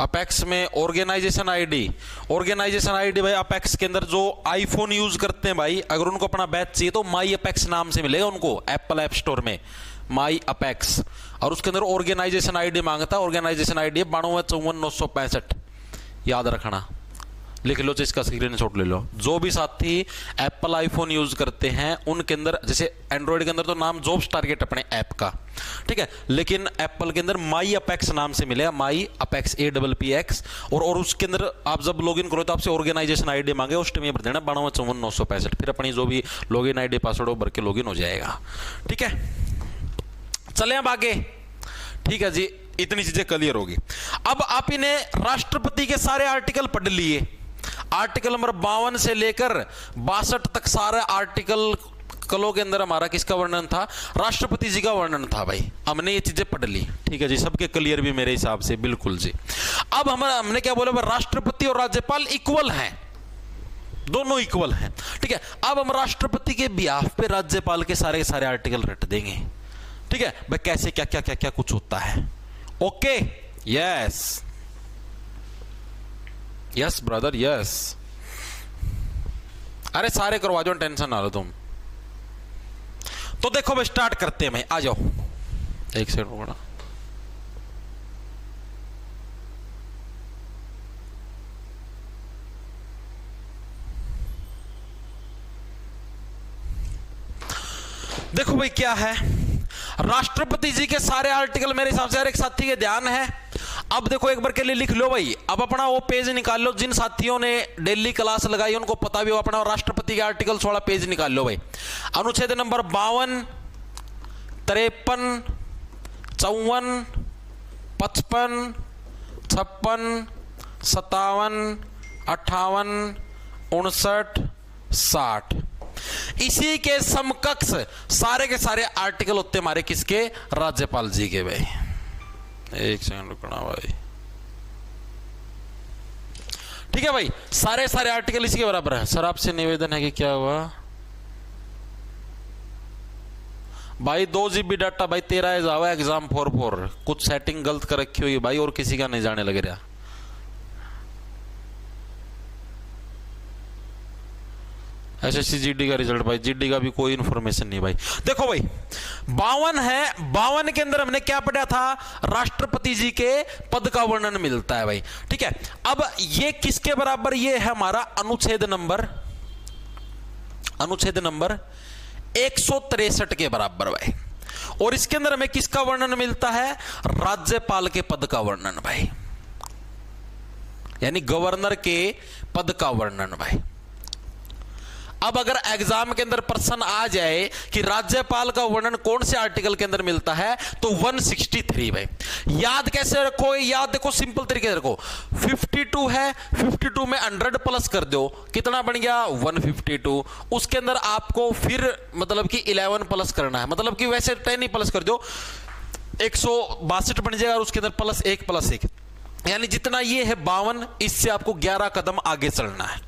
S1: अपेक्स में ऑर्गेनाइजेशन आईडी भाई अपेक्स के अंदर जो आईफोन यूज करते हैं भाई, अगर उनको अपना बैच चाहिए तो माई अपेक्स नाम से मिलेगा उनको एप्पल ऐप स्टोर में, माई अपेक्स, और उसके अंदर ऑर्गेनाइजेशन आईडी मांगता है, ऑर्गेनाइजेशन आईडी है 9254 याद रखना, लिख लो, इसका स्क्रीनशॉट ले लो। जो भी साथी एप्पल आईफोन यूज करते हैं उनके अंदर, जैसे एंड्रॉइड के अंदर तो नाम जॉब्स टारगेट अपने ऐप का, ठीक है, लेकिन एप्पल के अंदर माई अपेक्स नाम से मिलेगा, माई अपेक्स APPX, और उसके अंदर आप जब लॉगिन करो तो आपसे ऑर्गेनाइजेशन आईडी मांगे, उस टाइम ये भर देना 9254 फिर अपनी जो भी लॉगिन आईडी पासवर्ड भर के लॉगिन हो जाएगा, ठीक है। चले अब आगे, ठीक है जी, इतनी चीजें क्लियर होगी। अब आप इन्हें राष्ट्रपति के सारे आर्टिकल पढ़ लिए, आर्टिकल नंबर 52 से लेकर 62 तक सारे आर्टिकल कलों के अंदर हमारा किसका वर्णन था? राष्ट्रपति जी का वर्णन था भाई, हमने ये चीजें पढ़ ली, ठीक है जी, सबके क्लियर भी मेरे हिसाब से, बिल्कुल जी। अब हमने क्या बोला, राष्ट्रपति और राज्यपाल इक्वल हैं, दोनों इक्वल हैं, ठीक है। अब हम राष्ट्रपति के बिहाफ पे राज्यपाल के सारे सारे आर्टिकल रट देंगे, ठीक है भाई, कैसे क्या क्या क्या क्या कुछ होता है, okay, yes yes brother yes, अरे सारे करवा दो, टेंशन ना लो तुम। तो देखो भाई स्टार्ट करते हैं भाई, आ जाओ, एक सेकंड रुकना। देखो भाई क्या है, राष्ट्रपति जी के सारे आर्टिकल मेरे हिसाब से हर एक साथी के ध्यान है। अब देखो एक बार के लिए लिख लो भाई, अब अपना वो पेज निकाल लो, जिन साथियों ने डेली क्लास लगाई उनको पता भी हो, अपना राष्ट्रपति के आर्टिकल्स वाला पेज निकाल लो भाई। अनुच्छेद नंबर 52, 53, 54, 55, 56, 57, 58, 59, 60। इसी के समकक्ष सारे के सारे आर्टिकल होते हमारे किसके? राज्यपाल जी के। भाई एक सेकंड रुकना भाई, ठीक है भाई, सारे सारे आर्टिकल इसी के बराबर है। सर आपसे निवेदन है कि क्या हुआ भाई, 2 GB डाटा भाई तेरा है जावा एग्जाम 4 कुछ सेटिंग गलत कर रखी हुई भाई, और किसी का नहीं जाने लग रहा। एसएससी जीडी का रिजल्ट भाई, जीडी का भी कोई इंफॉर्मेशन नहीं भाई। देखो भाई 52 है, 52 के अंदर हमने क्या पढ़ा था? राष्ट्रपति जी के पद का वर्णन मिलता है भाई, ठीक है। अब ये किसके बराबर? ये है हमारा अनुच्छेद नंबर 163 के बराबर भाई। और इसके अंदर हमें किसका वर्णन मिलता है? राज्यपाल के पद का वर्णन भाई, यानी गवर्नर के पद का वर्णन भाई। अब अगर एग्जाम के अंदर प्रश्न आ जाए कि राज्यपाल का वर्णन कौन से आर्टिकल के अंदर मिलता है, तो 163 भाई। याद कैसे रखोगे? याद देखो सिंपल तरीके से रखो, 52 है, 52 में 100 प्लस कर दो, कितना बन गया? 152। उसके अंदर आपको फिर मतलब कि 11 प्लस करना है, मतलब कि वैसे 10 ही प्लस कर दो, 162 बन जाएगा, और उसके अंदर +1 यानी जितना ये है 52, इससे आपको 11 कदम आगे चलना है।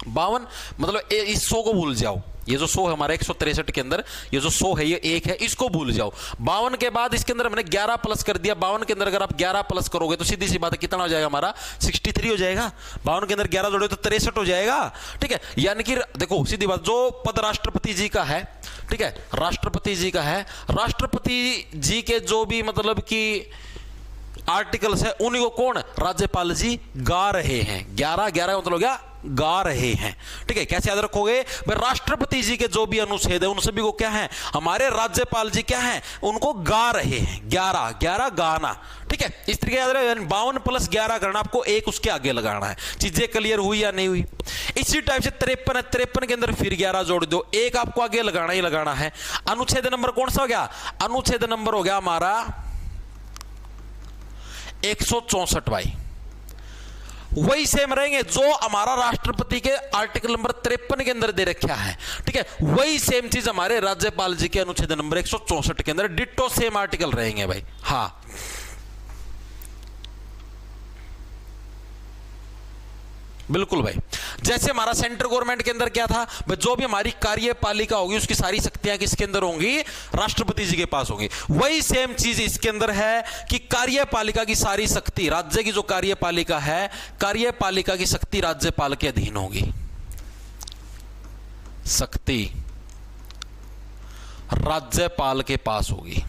S1: 52 मतलब इस 100 को भूल जाओ, ये जो 100 है हमारा 163 के अंदर, ये जो 100 है ये 1 है, इसको भूल जाओ। 52 के बाद इसके अंदर हमने 11 प्लस कर दिया। 52 के अंदर अगर आप 11 प्लस करोगे तो सीधी सी बात है, कितना हो जाएगा हमारा? 63 हो जाएगा। 52 के अंदर 11 जोड़े तो 63 हो जाएगा, ठीक है। यानी कि देखो सीधी बात, जो पद राष्ट्रपति जी का है, ठीक है, राष्ट्रपति जी का है, राष्ट्रपति जी के जो भी मतलब कि आर्टिकल्स है उन्हीं को कौन? राज्यपाल जी गा रहे हैं। 11 मतलब हो गया गा रहे हैं, ठीक है। कैसे याद रखोगे भाई? राष्ट्रपति जी के जो भी अनुच्छेद है उन सभी को क्या है? हमारे राज्यपाल जी क्या है? उनको गा रहे हैं। 11 गाना, ठीक है। इस तरीके याद रहे, 52 + 11 करना, आपको एक उसके आगे लगाना है। चीजें क्लियर हुई या नहीं हुई? इसी टाइप से 53 है, 53 के अंदर फिर 11 जोड़ दो, एक आपको आगे लगाना ही लगाना है। अनुच्छेद नंबर कौन सा हो गया? अनुच्छेद नंबर हो गया हमारा 164 भाई। वही सेम रहेंगे जो हमारा राष्ट्रपति के आर्टिकल नंबर 53 के अंदर दे रखा है, ठीक है। वही सेम चीज हमारे राज्यपाल जी के अनुच्छेद नंबर 164 के अंदर डिट्टो सेम आर्टिकल रहेंगे भाई। हाँ बिल्कुल भाई। जैसे हमारा सेंट्रल गवर्नमेंट के अंदर क्या था भाई, जो भी हमारी कार्यपालिका होगी उसकी सारी शक्तियां किसके अंदर होंगी? राष्ट्रपति जी के पास होंगी। वही सेम चीज इसके अंदर है कि कार्यपालिका की सारी शक्ति, राज्य की जो कार्यपालिका है, कार्यपालिका की शक्ति राज्यपाल के अधीन होगी। शक्ति राज्यपाल के पास होगी,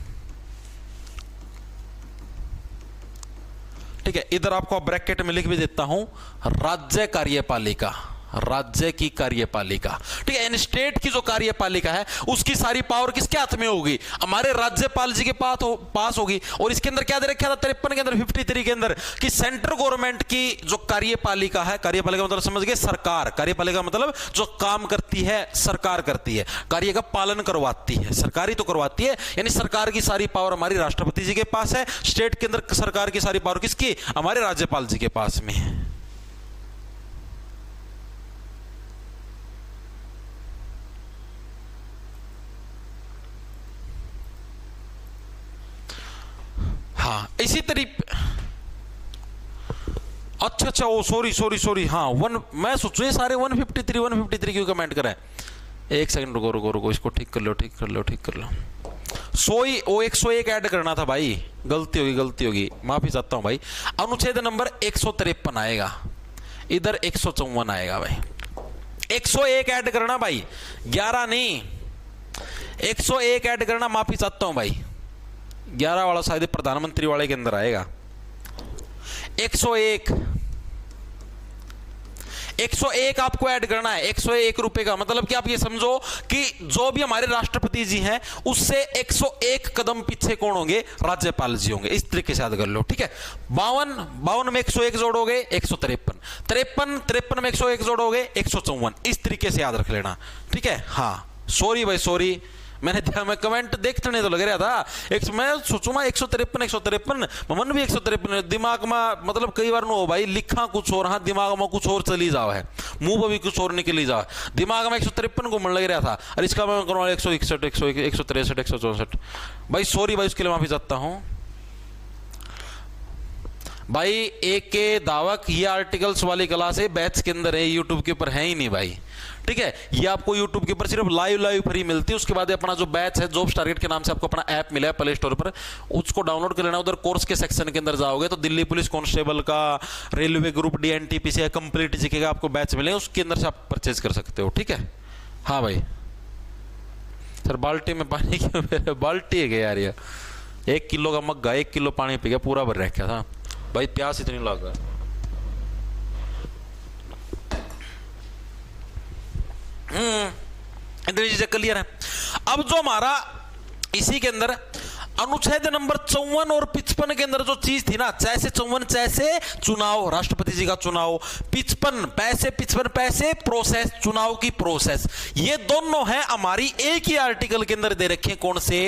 S1: ठीक है। इधर आपको ब्रैकेट में लिख भी देता हूं, राज्य कार्यपालिका, राज्य की कार्यपालिका, ठीक है। इन स्टेट की जो कार्यपालिका है उसकी सारी पावर किसके हाथ में होगी? हमारे राज्यपाल जी के पास होगी। और इसके अंदर क्या दे रखा था 53 के अंदर, 53 के अंदर कि सेंट्रल गवर्नमेंट की जो कार्यपालिका है, कार्यपालिका मतलब समझ गए सरकार, कार्यपालिका मतलब जो काम करती है सरकार करती है, कार्य का पालन करवाती है, सरकारी तो करवाती है, यानी सरकार की सारी पावर हमारी राष्ट्रपति जी के पास है। स्टेट के अंदर सरकार की सारी पावर किसकी? हमारे राज्यपाल जी के पास में है। हाँ इसी तरीके, अच्छा ओ सॉरी हाँ मैं सोचू ये सारे 153 क्यों कमेंट करें। एक सेकंड रुको, इसको ठीक कर लो 101 ऐड करना था भाई, गलती होगी, माफी चाहता हूं भाई। अनुच्छेद नंबर 153 आएगा, इधर 154 आएगा भाई। 101 ऐड करना भाई, 11 नहीं, 101 ऐड करना, माफी चाहता हूं भाई। 11 वाला शायद प्रधानमंत्री वाले के अंदर आएगा। 101 आपको ऐड करना है, 101 रुपए का मतलब कि आप ये समझो कि जो भी हमारे राष्ट्रपति जी हैं उससे 101 कदम पीछे कौन होंगे? राज्यपाल जी होंगे। इस तरीके से याद कर लो, ठीक है। 52 में 101 जोड़ोगे 153, 53 में 101 जोड़ोगे 154, इस तरीके से याद रख लेना, ठीक है। हाँ सॉरी भाई सॉरी, मैं कमेंट देखते नहीं तो लग रहा था मैं सोचूंगा 153 मन भी 153 दिमाग में मतलब कई बार नो भाई लिखा कुछ और हाँ दिमाग में कुछ और चली जाओ है मुंह पर भी कुछ और निकली जाओ दिमाग में 153 को मन लग रहा था और इसका मैं करूँगा 161 163 164 भाई सॉरी भाई उसके लिए माफी चाहता हूँ भाई। एक के दावक ये आर्टिकल्स वाली क्लास है बैच के अंदर है यूट्यूब के ऊपर है ही नहीं भाई ठीक है। ये आपको यूट्यूब के ऊपर सिर्फ लाइव फ्री मिलती है। उसके बाद अपना जो बैच है जॉब्स टारगेट के नाम से आपको अपना ऐप मिला है प्ले स्टोर पर उसको डाउनलोड कर लेना। उधर कोर्स के सेक्शन के अंदर जाओगे तो दिल्ली पुलिस कांस्टेबल का रेलवे ग्रुप डी एनटीपीसी है कंप्लीट जीके का आपको बैच मिले उसके अंदर से आप परचेज कर सकते हो ठीक है। हाँ भाई सर बाल्टी में पानी क्यों बाल्टी है यार ये 1 किलो का मग्गा 1 किलो पानी पी गया पूरा भर रखा था भाई प्यास इतनी लगा। इतनी चीजें क्लियर है। अब जो हमारा इसी के अंदर अनुच्छेद नंबर 54 और 55 के अंदर जो चीज थी ना चाहे से 54 चाहे से चुनाव राष्ट्रपति जी का चुनाव 55 पैसे प्रोसेस चुनाव की प्रोसेस ये दोनों है हमारी एक ही आर्टिकल के अंदर दे रखे कौन से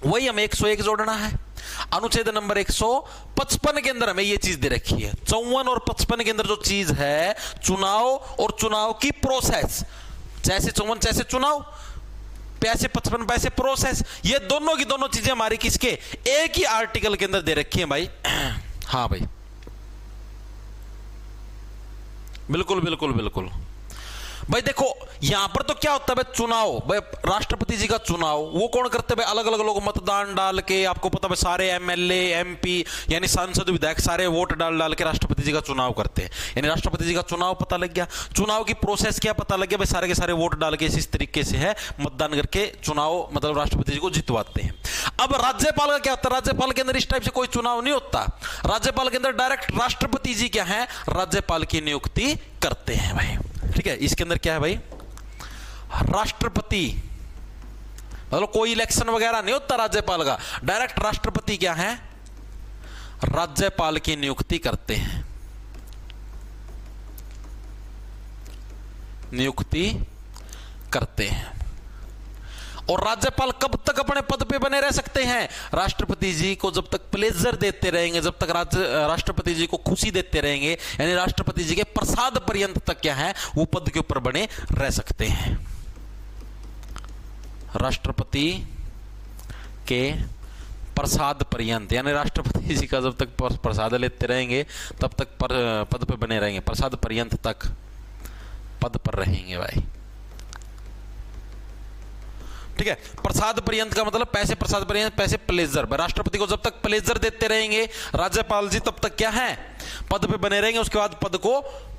S1: वही हमें 101 जोड़ना है। अनुच्छेद नंबर 155 के अंदर हमें यह चीज दे रखी है 54 और 55 के अंदर जो चीज है चुनाव और चुनाव की प्रोसेस जैसे 54 जैसे चुनाव पैसे 55 पैसे प्रोसेस ये दोनों की दोनों चीजें हमारी किसके एक ही आर्टिकल के अंदर दे रखी है भाई। हाँ भाई बिल्कुल बिल्कुल बिल्कुल भाई देखो यहां पर तो क्या होता है भाई चुनाव भाई राष्ट्रपति जी का चुनाव वो कौन करते हैं अलग अलग लोग मतदान डाल के आपको पता है सारे एमएलए एमपी यानी सांसद विधायक सारे वोट डाल के राष्ट्रपति जी का चुनाव करते हैं यानी राष्ट्रपति जी का चुनाव पता लग गया। चुनाव की प्रोसेस क्या पता लग गया भाई सारे के सारे वोट डाल के इस तरीके से है मतदान करके चुनाव मतलब राष्ट्रपति जी को जितवाते हैं। अब राज्यपाल का क्या होता है राज्यपाल के अंदर इस टाइप से कोई चुनाव नहीं होता। राज्यपाल के अंदर डायरेक्ट राष्ट्रपति जी क्या है राज्यपाल की नियुक्ति करते हैं भाई ठीक है। इसके अंदर क्या है भाई राष्ट्रपति मतलब कोई इलेक्शन वगैरह नहीं होता राज्यपाल का डायरेक्ट राष्ट्रपति क्या है राज्यपाल की नियुक्ति करते हैं नियुक्ति करते हैं। और राज्यपाल कब तक अपने पद पे बने रह सकते हैं राष्ट्रपति जी को जब तक प्लेजर देते रहेंगे जब तक राष्ट्रपति जी को खुशी देते रहेंगे यानी राष्ट्रपति जी के प्रसाद पर्यंत तक क्या है वो पद के ऊपर बने रह सकते हैं। राष्ट्रपति के प्रसाद पर्यंत यानी राष्ट्रपति जी का जब तक प्रसाद लेते रहेंगे तब तक पद पे बने रहेंगे प्रसाद पर्यंत तक पद पर रहेंगे भाई ठीक है। प्रसाद पर्यंत का मतलब पैसे प्रसाद पर्यंत पैसे प्लेजर राष्ट्रपति को जब तक प्लेजर देते रहेंगे राज्यपाल जी तब तक क्या है पद पे बने रहेंगे उसके बाद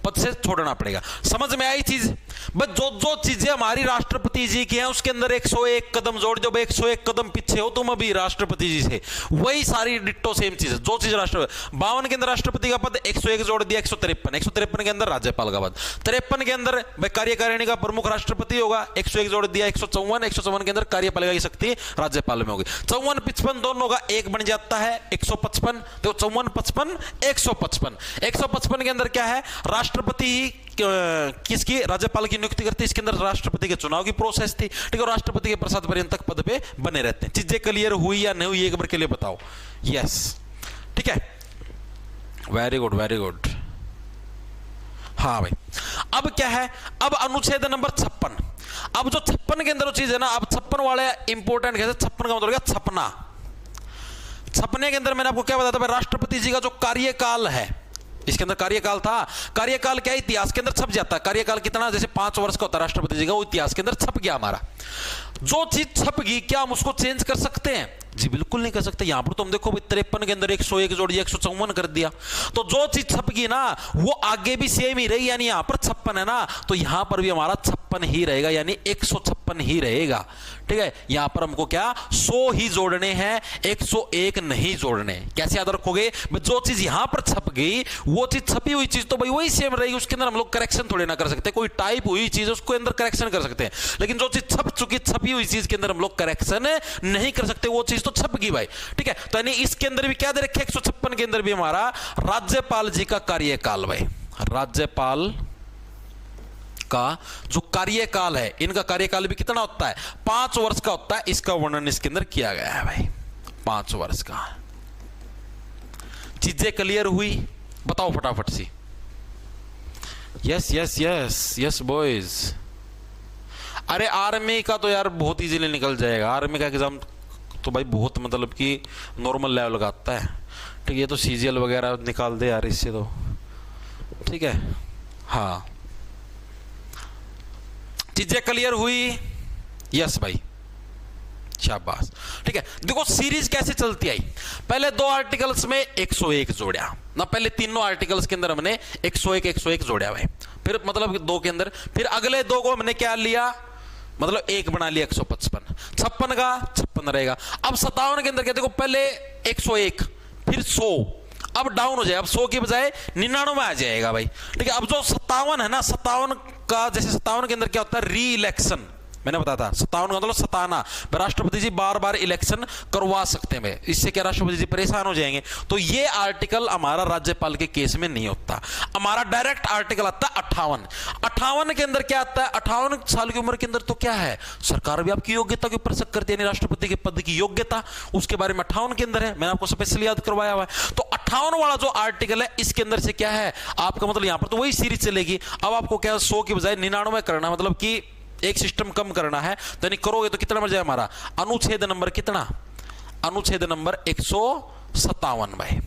S1: पद से छोड़ना पड़ेगा। समझ में आई चीज बस जो चीजें हमारी राष्ट्रपति जी की हैं उसके अंदर 101 कदम जोड़ दो 101 कदम पीछे हो तुम अभी राष्ट्रपति जी से वही सारी डिट्टो सेम चीज है जो चीज राष्ट्रपति 52 के अंदर राष्ट्रपति का पद 101 जोड़ दिया 153 के अंदर राज्यपाल का पद 53 के अंदर कार्यकारिणी का प्रमुख राष्ट्रपति होगा 101 जोड़ दिया 154 के अंदर कार्यपालिका की शक्ति राज्यपाल में होगी 54-55 दोनों का एक बन जाता है 155 तो 54-55 155 के अंदर क्या है राष्ट्रपति किसकी राज्यपाल की नियुक्ति करती है इसके अंदर राष्ट्रपति के चुनाव की प्रोसेस थी ठीक है। राष्ट्रपति के प्रसाद पर्यंत तक पद पे बने रहते हैं। चीजें क्लियर हुई या नहीं हुई एक बार के लिए बताओ यस ठीक है वेरी गुड वेरी गुड। हाँ भाई अब क्या है अब अनुच्छेद नंबर 56 अब जो 56 के अंदर चीज है ना अब 56 वाले इंपोर्टेंट कैसे 56 का मतलब क्या छपना छपने के अंदर मैंने आपको क्या बताया था राष्ट्रपति जी का जो कार्यकाल है इसके अंदर कार्यकाल था कार्यकाल क्या इतिहास के अंदर छप जाता है कार्यकाल कितना जैसे 5 वर्ष का होता है राष्ट्रपति जी का वो इतिहास के अंदर छप गया हमारा जो चीज छप गई क्या हम उसको चेंज कर सकते हैं जी बिल्कुल नहीं कर सकते। यहां पर तुम देखो 53 के अंदर 101 जोड़ दिया 154 कर दिया तो जो चीज छप गई ना वो आगे भी सेम ही रही यानी यहां पर 56 है ना तो यहां पर भी हमारा 56 ही रहेगा यानी 156 ही रहेगा ठीक है। यहां पर हमको क्या 100 ही जोड़ने हैं 101 नहीं जोड़ने। कैसे याद रखोगे जो चीज यहां पर छप गई वो चीज छपी हुई चीज तो भाई वही सेम रहेगी उसके अंदर हम लोग करेक्शन थोड़े ना कर सकते कोई टाइप हुई चीज उसको अंदर करेक्शन कर सकते हैं लेकिन जो चीज छप चुकी छपी हुई चीज के अंदर हम लोग करेक्शन नहीं कर सकते वो चीज तो छप गई भाई ठीक है। तो यानी इसके अंदर भी क्या दे रखे 156 के अंदर भी हमारा राज्यपाल जी का कार्यकाल भाई राज्यपाल का जो कार्यकाल है, इनका कार्यकाल भी कितना होता है? 5 वर्ष का होता है। इसका वर्णन इसके अंदर किया गया है भाई, 5 वर्ष का। चीजें क्लियर हुई? बताओ फटाफट C. Yes yes yes yes boys. अरे आर्मी का तो यार बहुत इजीली निकल जाएगा। आर्मी का एग्जाम तो भाई बहुत मतलब कि नॉर्मल लेवल का आता है। ठीक है, ये तो सीजीएल वगैरह निकाल दे यार इससे तो। ठीक है, हाँ, चीजें क्लियर हुई? यस भाई, शाबाश। ठीक है, देखो सीरीज कैसे चलती आई। पहले 2 आर्टिकल्स में 101 जोड़ा ना, पहले तीनों आर्टिकल्स के अंदर हमने 101 101 जोड़ा भाई। फिर मतलब 2 के अंदर, फिर अगले 2 को हमने क्या लिया, मतलब 1 बना लिया 155। 56 का 56 रहेगा। अब 57 के अंदर क्या, देखो पहले 101 फिर 100, अब डाउन हो जाए, अब 100 की बजाय 99 आ जाएगा भाई। ठीक है, अब जो 57 है ना, 57 का, जैसे 57 के अंदर क्या होता है, री इलेक्शन। मैंने बताया था 57 का मतलब सताना, राष्ट्रपति जी बार बार इलेक्शन करवा सकते हैं। इससे क्या राष्ट्रपति जी परेशान हो जाएंगे। तो ये आर्टिकल हमारा राज्यपाल के केस में नहीं होता। हमारा डायरेक्ट आर्टिकल आता है 58 के अंदर क्या आता है, 58 साल की उम्र के अंदर तो क्या है, सरकार भी आपकी योग्यता के ऊपर शक करती है, राष्ट्रपति के पद की योग्यता, उसके बारे में 58 के अंदर है। मैंने आपको स्पेशली याद करवाया हुआ है। तो 58 वाला जो आर्टिकल है, इसके अंदर से क्या है आपका, मतलब यहां पर तो वही सीरीज चलेगी। अब आपको क्या 100 की बजाय 99 करना, मतलब कि एक सिस्टम कम करना है। तो नहीं करोगे तो कितना मर जाए हमारा अनुच्छेद नंबर, कितना, अनुच्छेद नंबर 157 भाई,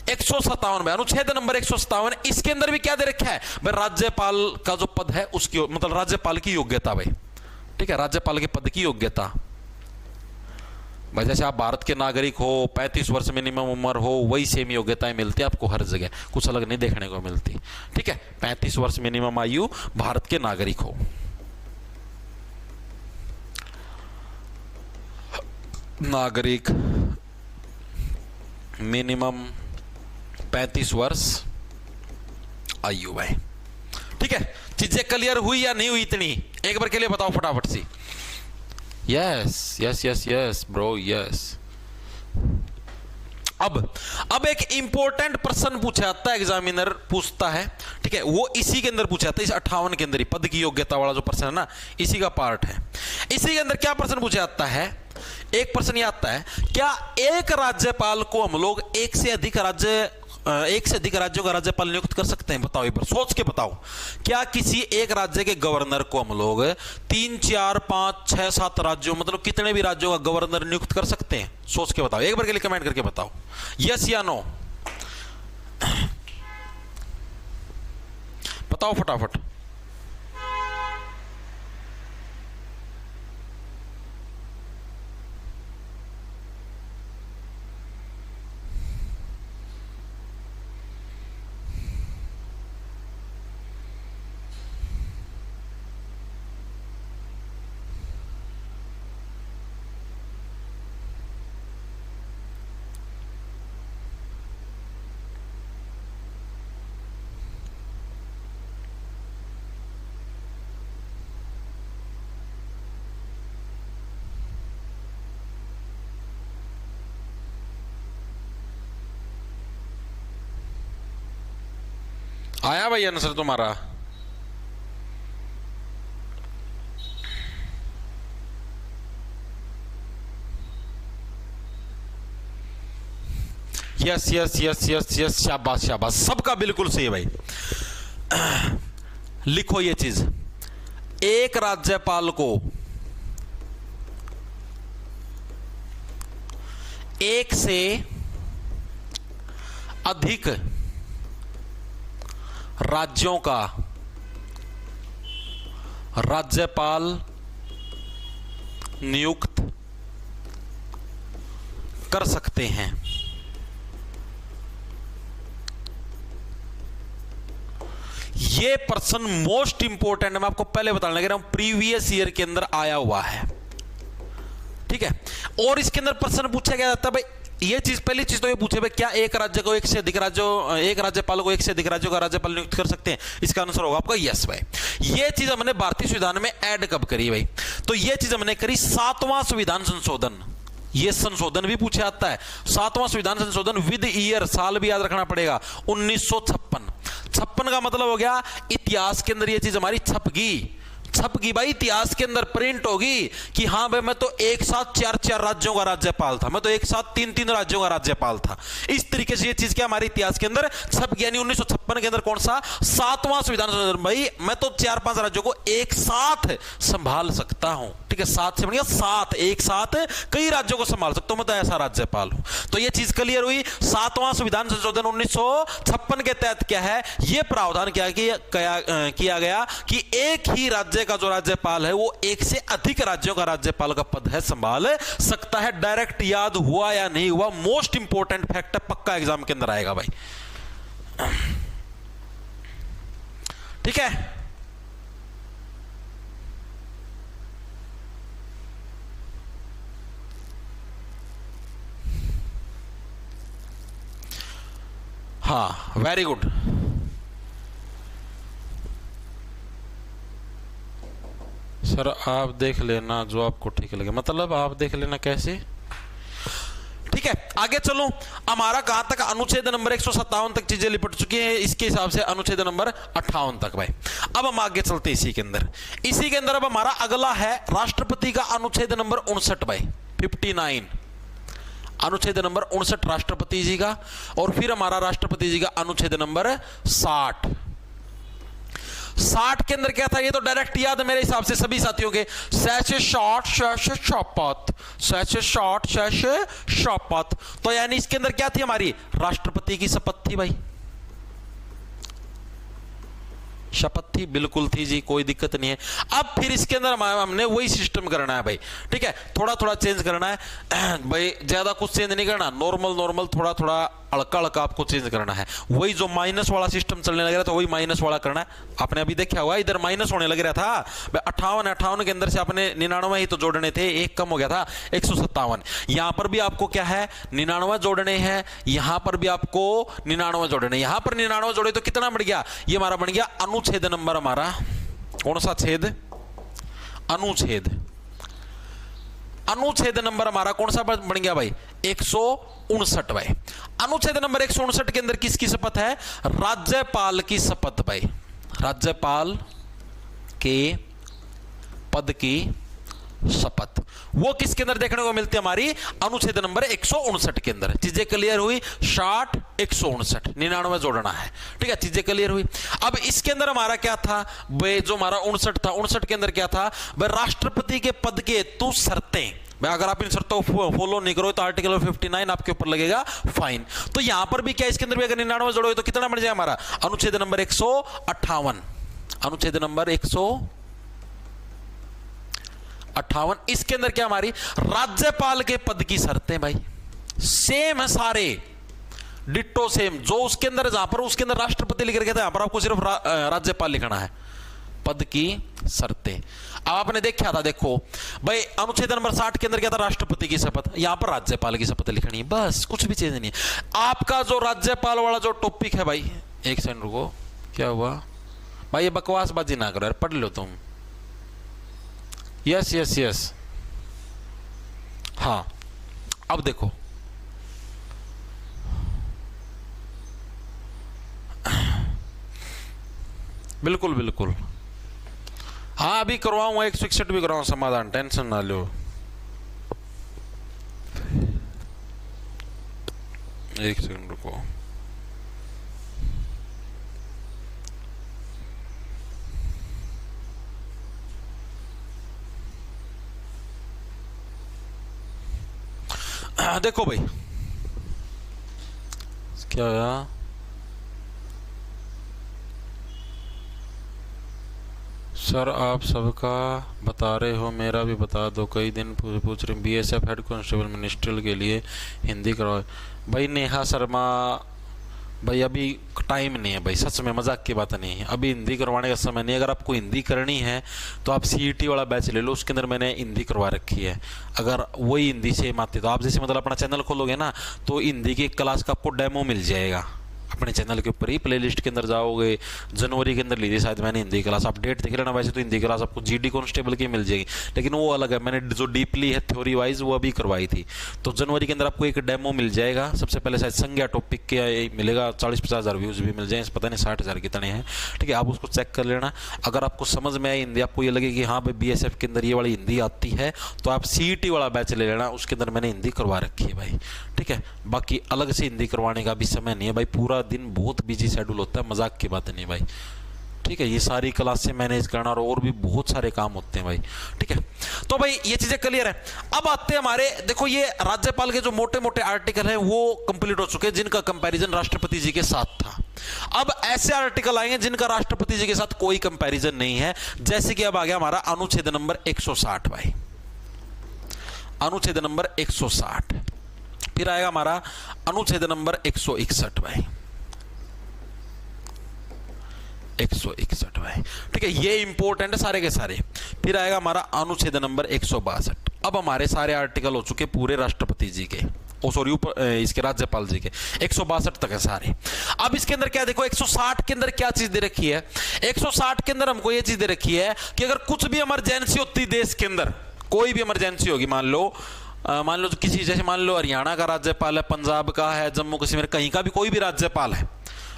S1: 157 भाई, अनुच्छेद नंबर 157। इसके अंदर भी क्या दे रखा है भाई, राज्यपाल का जो पद है उसकी, मतलब राज्यपाल की योग्यता भाई। ठीक है, राज्यपाल के पद की योग्यता भाई, जैसे आप भारत के नागरिक हो, 35 वर्ष मिनिमम उम्र हो, वही सेम योग्यताएं मिलती है आपको हर जगह, कुछ अलग नहीं देखने को मिलती। ठीक है, 35 वर्ष मिनिमम आयु, भारत के नागरिक हो। नागरिक मिनिमम 35 वर्ष आयु भाई। ठीक है, चीजें क्लियर हुई या नहीं हुई इतनी? एक बार के लिए बताओ फटाफट C. Yes yes yes yes bro, yes. अब एक इंपॉर्टेंट प्रश्न पूछा जाता है, एग्जामिनर पूछता है। ठीक है, वो इसी के अंदर पूछा जाता है, इस 58 के अंदर ही, पद की योग्यता वाला जो प्रश्न है ना, इसी का पार्ट है। इसी के अंदर क्या प्रश्न पूछा जाता है, एक प्रश्न ये आता है, क्या एक राज्यपाल को हम लोग एक से अधिक राज्यों का राज्यपाल नियुक्त कर सकते हैं? बताओ, एक बार सोच के बताओ। क्या किसी एक राज्य के गवर्नर को हम लोग 3 4 5 6 7 राज्यों, मतलब कितने भी राज्यों का गवर्नर नियुक्त कर सकते हैं? सोच के बताओ, एक बार के लिए कमेंट करके बताओ, यस या नो। बताओ फटाफट। आया भाई आंसर तुम्हारा? Yes yes yes yes yes, शाबाश शाबाश, सबका बिल्कुल सही है भाई। लिखो ये चीज, एक राज्यपाल को एक से अधिक राज्यों का राज्यपाल नियुक्त कर सकते हैं। ये प्रश्न मोस्ट इंपोर्टेंट, मैं आपको पहले बताने लग रहा हूं, प्रीवियस ईयर के अंदर आया हुआ है। ठीक है, और इसके अंदर प्रश्न पूछा गया था भाई, ये चीज, पहली चीज तो ये पूछे भाई, क्या एक राज्य को एक से अधिक राज्यों, एक राज्यपाल को एक से अधिक राज्यों का राज्यपाल नियुक्त कर सकते हैं? इसका आंसर होगा आपका यस भाई। ये चीज हमने भारतीय संविधान में ऐड कब करी भाई? तो ये चीज हमने करी 7वां संविधान संशोधन। ये संशोधन भी पूछा जाता है, 7वां संविधान संशोधन विद ईयर, साल भी याद रखना पड़ेगा, 1956। 56 का मतलब हो गया इतिहास के अंदर ये चीज हमारी छप गई भाई, इतिहास के अंदर प्रिंट होगी कि हाँ भाई मैं तो एक साथ 4-4 राज्यों का राज्यपाल था, मैं तो एक साथ 3-3 राज्यों का राज्यपाल था। इस तरीके से ये चीज क्या हमारे इतिहास के अंदर छप गया। 1956 के अंदर कौन सा 7वां संविधान संशोधन, भाई मैं तो 4-5 राज्यों को एक साथ संभाल सकता हूं। ठीक है, 7 से बढ़िया 7, एक साथ कई राज्यों को संभाल सकता हूं, मैं तो ऐसा राज्यपाल हूं। तो ये चीज क्लियर हुई। 7वां संविधान संशोधन 1956 के तहत क्या है, यह प्रावधान किया गया कि एक ही राज्य का जो राज्यपाल है वो एक से अधिक राज्यों का राज्यपाल का पद है संभाल सकता है। डायरेक्ट याद हुआ या नहीं हुआ, मोस्ट इंपोर्टेंट फैक्ट है, पक्का एग्जाम के अंदर आएगा भाई। ठीक है, हाँ वेरी गुड। सर आप देख लेना जो आपको ठीक लगे, मतलब आप देख लेना कैसे। ठीक है, आगे चलो। हमारा कहां तक, अनुच्छेद नंबर 157 तक चीजें लिपट चुकी हैं, इसके हिसाब से अनुच्छेद नंबर 58 तक भाई। अब हम आगे चलते इसी के अंदर अब हमारा अगला है राष्ट्रपति का अनुच्छेद नंबर 59 भाई, 59 अनुच्छेद नंबर 59 राष्ट्रपति जी का। और फिर हमारा राष्ट्रपति जी का अनुच्छेद नंबर 60 के अंदर क्या था, ये तो डायरेक्ट याद है मेरे हिसाब से सभी साथियों के। शपथ, तो यानी इसके अंदर क्या थी, हमारी राष्ट्रपति की शपथ थी भाई, शपथ थी, बिल्कुल थी जी, कोई दिक्कत नहीं है। अब फिर इसके अंदर हमने वही सिस्टम करना है भाई। ठीक है, थोड़ा थोड़ा चेंज करना है भाई, ज्यादा कुछ चेंज नहीं करना, नॉर्मल थोड़ा थोड़ा हल्का आपको चेंज करना है। वही जो माइनस वाला सिस्टम चलने लग रहा था वही माइनस वाला करना है। आपने अभी देखा हुआ इधर माइनस होने लग रहा था, 58 के अंदर से आपने 99 ही तो जोड़ने थे, एक कम हो गया था 157। यहां पर भी आपको क्या है 99 जोड़ने हैं, यहां पर भी आपको 99 जोड़ने, यहां पर 99 जोड़े तो कितना बढ़ गया, ये हमारा बन गया अनुच्छेद नंबर, हमारा कौन सा छेद, अनुच्छेद नंबर हमारा कौन सा बन गया भाई, 159 भाई। अनुच्छेद नंबर 159 के अंदर किसकी शपथ है, राज्यपाल की शपथ भाई, राज्यपाल के पद की शपथ। वो किसके अंदर देखने को मिलती है, हमारी अनुच्छेद नंबर 159 के अंदर। चीजें क्लियर हुई, 60 159 99 जोड़ना है। ठीक है, चीजें क्लियर हुई। अब इसके अंदर हमारा क्या था वे, जो हमारा 59 था, 59 के अंदर क्या था वे, राष्ट्रपति के पद के हेतु शर्तें। अगर आप इन शर्तों को फॉलो नहीं करो तो आर्टिकल 59 आपके ऊपर लगेगा फाइन। तो यहां पर भी क्या, इसके अंदर भी अगर 99 जोड़ोगे तो कितना बन जाए हमारा, अनुच्छेद नंबर 158, अनुच्छेद नंबर 158। इसके अंदर क्या, हमारी राज्यपाल के पद की शर्तें भाई सेम है सारे, डिट्टो सेम। जो उसके अंदर, जहां पर उसके अंदर राष्ट्रपति लिख रखे थे, यहां पर आपको सिर्फ राज्यपाल लिखना है, पद की शर्तें। अब आपने देखा था, देखो भाई अनुच्छेद नंबर 60 के अंदर क्या था, राष्ट्रपति की शपथ, यहां पर राज्यपाल की शपथ लिखनी है, बस कुछ भी चेंज नहीं है। आपका जो राज्यपाल वाला जो टॉपिक है भाई, एक सेकंड रुको, क्या हुआ भाई, ये बकवासबाजी ना करो यार, पढ़ लो तुम। यस हाँ, अब देखो बिल्कुल हाँ, अभी करवाऊंगा 161 भी करवाऊंगा समाधान, टेंशन ना लो। एक सेकंड रुको, देखो भाई क्या हुआ, सर आप सबका बता रहे हो, मेरा भी बता दो। कई दिन पूछ रहे बीएसएफ हेड कांस्टेबल मिनिस्ट्रियल के लिए हिंदी करवाओ। भाई नेहा शर्मा भाई अभी टाइम नहीं है भाई, सच में मजाक की बात नहीं है, अभी हिंदी करवाने का समय नहीं है। अगर आपको हिंदी करनी है तो आप सीईटी वाला बैच ले लो, उसके अंदर मैंने हिंदी करवा रखी है। अगर वही हिंदी सेम आती तो आप जैसे मतलब अपना चैनल खोलोगे ना तो हिंदी की क्लास का आपको डेमो मिल जाएगा, अपने चैनल के ऊपर ही प्लेलिस्ट के अंदर जाओगे, जनवरी के अंदर ली थी शायद मैंने हिंदी क्लास, आप डेट देख लेना। वैसे तो हिंदी क्लास आपको जीडी कांस्टेबल की मिल जाएगी, लेकिन वो अलग है, मैंने जो डीपली है थ्योरी वाइज वो अभी करवाई थी। तो जनवरी के अंदर आपको एक डेमो मिल जाएगा। सबसे पहले शायद संज्ञा टॉपिक के मिलेगा, 40-50 हज़ार व्यूज भी मिल जाए, पता नहीं 60 हज़ार कितने हैं, ठीक है। आप उसको चेक कर लेना। अगर आपको समझ में आई हिंदी, आपको ये लगे कि हाँ भाई BSF के अंदर ये वाली हिंदी आती है, तो आप CET वाला बैच ले लेना, उसके अंदर मैंने हिंदी करवा रखी है भाई, ठीक है। बाकी अलग से हिंदी करवाने का भी समय नहीं है भाई, पूरा दिन बहुत बिजी शेड्यूल होता है, मजाक की बात नहीं भाई, ठीक है। ये सारी क्लास से मैनेज करना और भी बहुत सारे काम होते हैं भाई, ठीक है। तो भाई ये चीजें क्लियर है। अब आते हैं हमारे, देखो ये राज्यपाल के जो मोटे मोटे आर्टिकल हैं वो कंप्लीट हो चुके हैं, जिनका कंपैरिजन राष्ट्रपति जी के साथ था। अब ऐसे आर्टिकल आएंगे जिनका राष्ट्रपति जी के साथ कोई कंपैरिजन नहीं है, जैसे कि अब आ गया हमारा अनुच्छेद नंबर 160 भाई, अनुच्छेद नंबर 160। फिर आएगा हमारा अनुच्छेद नंबर 161 भाई, 161 भाई, ठीक है। ये इंपॉर्टेंट है सारे के सारे। फिर आएगा हमारा अनुच्छेद नंबर 162। अब हमारे सारे आर्टिकल हो चुके पूरे राष्ट्रपति जी के, सॉरी ऊपर इसके राज्यपाल जी के, 162 तक है सारे। अब इसके अंदर क्या देखो, 160 के अंदर क्या चीज दे रखी है। 160 के अंदर हमको ये चीज दे रखी है कि अगर कुछ भी इमरजेंसी होती देश के अंदर, कोई भी इमरजेंसी होगी, मान लो तो किसी, जैसे मान लो हरियाणा का राज्यपाल है, पंजाब का है, जम्मू कश्मीर, कहीं का भी कोई भी राज्यपाल है,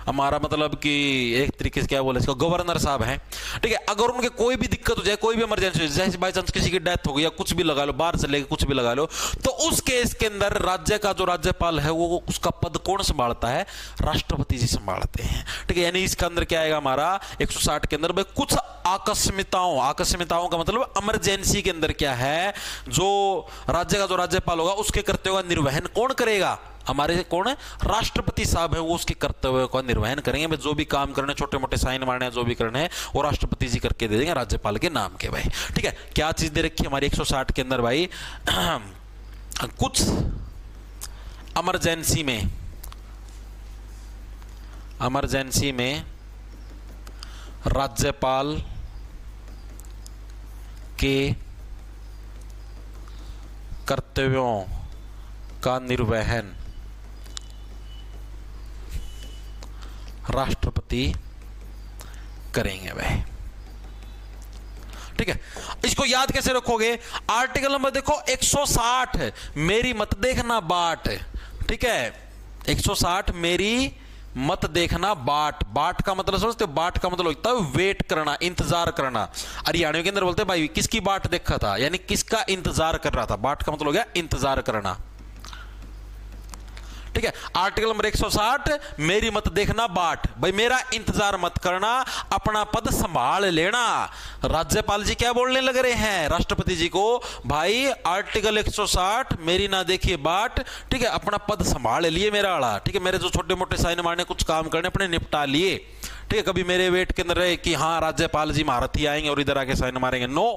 S1: हमारा मतलब कि एक तरीके से क्या बोले इसको, गवर्नर साहब हैं, ठीक है। अगर उनके कोई भी दिक्कत हो जाए, कोई भी इमरजेंसी हो जाए, जैसे बाई चांस किसी की डेथ हो गई या कुछ भी लगा लो, बाहर चले गए, कुछ भी लगा लो, तो उस केस के अंदर राज्य का जो राज्यपाल है वो उसका पद कौन संभालता है, राष्ट्रपति जी संभालते हैं, ठीक है। यानी इसके अंदर क्या आएगा हमारा 160 के अंदर भाई कुछ आकस्मिकताओं का मतलब इमरजेंसी के अंदर क्या है, जो राज्य का जो राज्यपाल होगा उसके कर्तव्यों का निर्वहन कौन करेगा, हमारे कौन है, राष्ट्रपति साहब है, वो उसके कर्तव्य का निर्वहन करेंगे भाई। जो भी काम करने, छोटे मोटे साइन मारने, जो भी करने हैं वो राष्ट्रपति जी करके दे देंगे राज्यपाल के नाम के भाई, ठीक है। क्या चीज दे रखी है हमारी 160 के अंदर भाई, कुछ इमरजेंसी में राज्यपाल के कर्तव्यों का निर्वहन राष्ट्रपति करेंगे भाई, ठीक है। इसको याद कैसे रखोगे, आर्टिकल नंबर देखो 160 है, मेरी मत देखना बाट, ठीक है। 160 मेरी मत देखना बाट का मतलब समझते हो, बाट का मतलब होता है वेट करना, इंतजार करना। हरियाणा के अंदर बोलते हैं भाई किसकी बाट देखा था, यानी किसका इंतजार कर रहा था, बाट का मतलब हो गया इंतजार करना, ठीक है। आर्टिकल नंबर 160 मेरी मत देखना बाट, भाई मेरा इंतजार मत करना, अपना पद संभाल लेना। राज्यपाल जी क्या बोलने लग रहे हैं राष्ट्रपति जी को, भाई आर्टिकल 160 मेरी ना देखिए बाट, ठीक है, अपना पद संभाल लिए मेरा वाला, ठीक है। मेरे जो छोटे मोटे साइन मारने, कुछ काम करने अपने निपटा लिए, ठीक है। कभी मेरे वेट के अंदर रहे कि हाँ राज्यपाल जी महारथ ही आएंगे और इधर आके साइन मारेंगे, नो,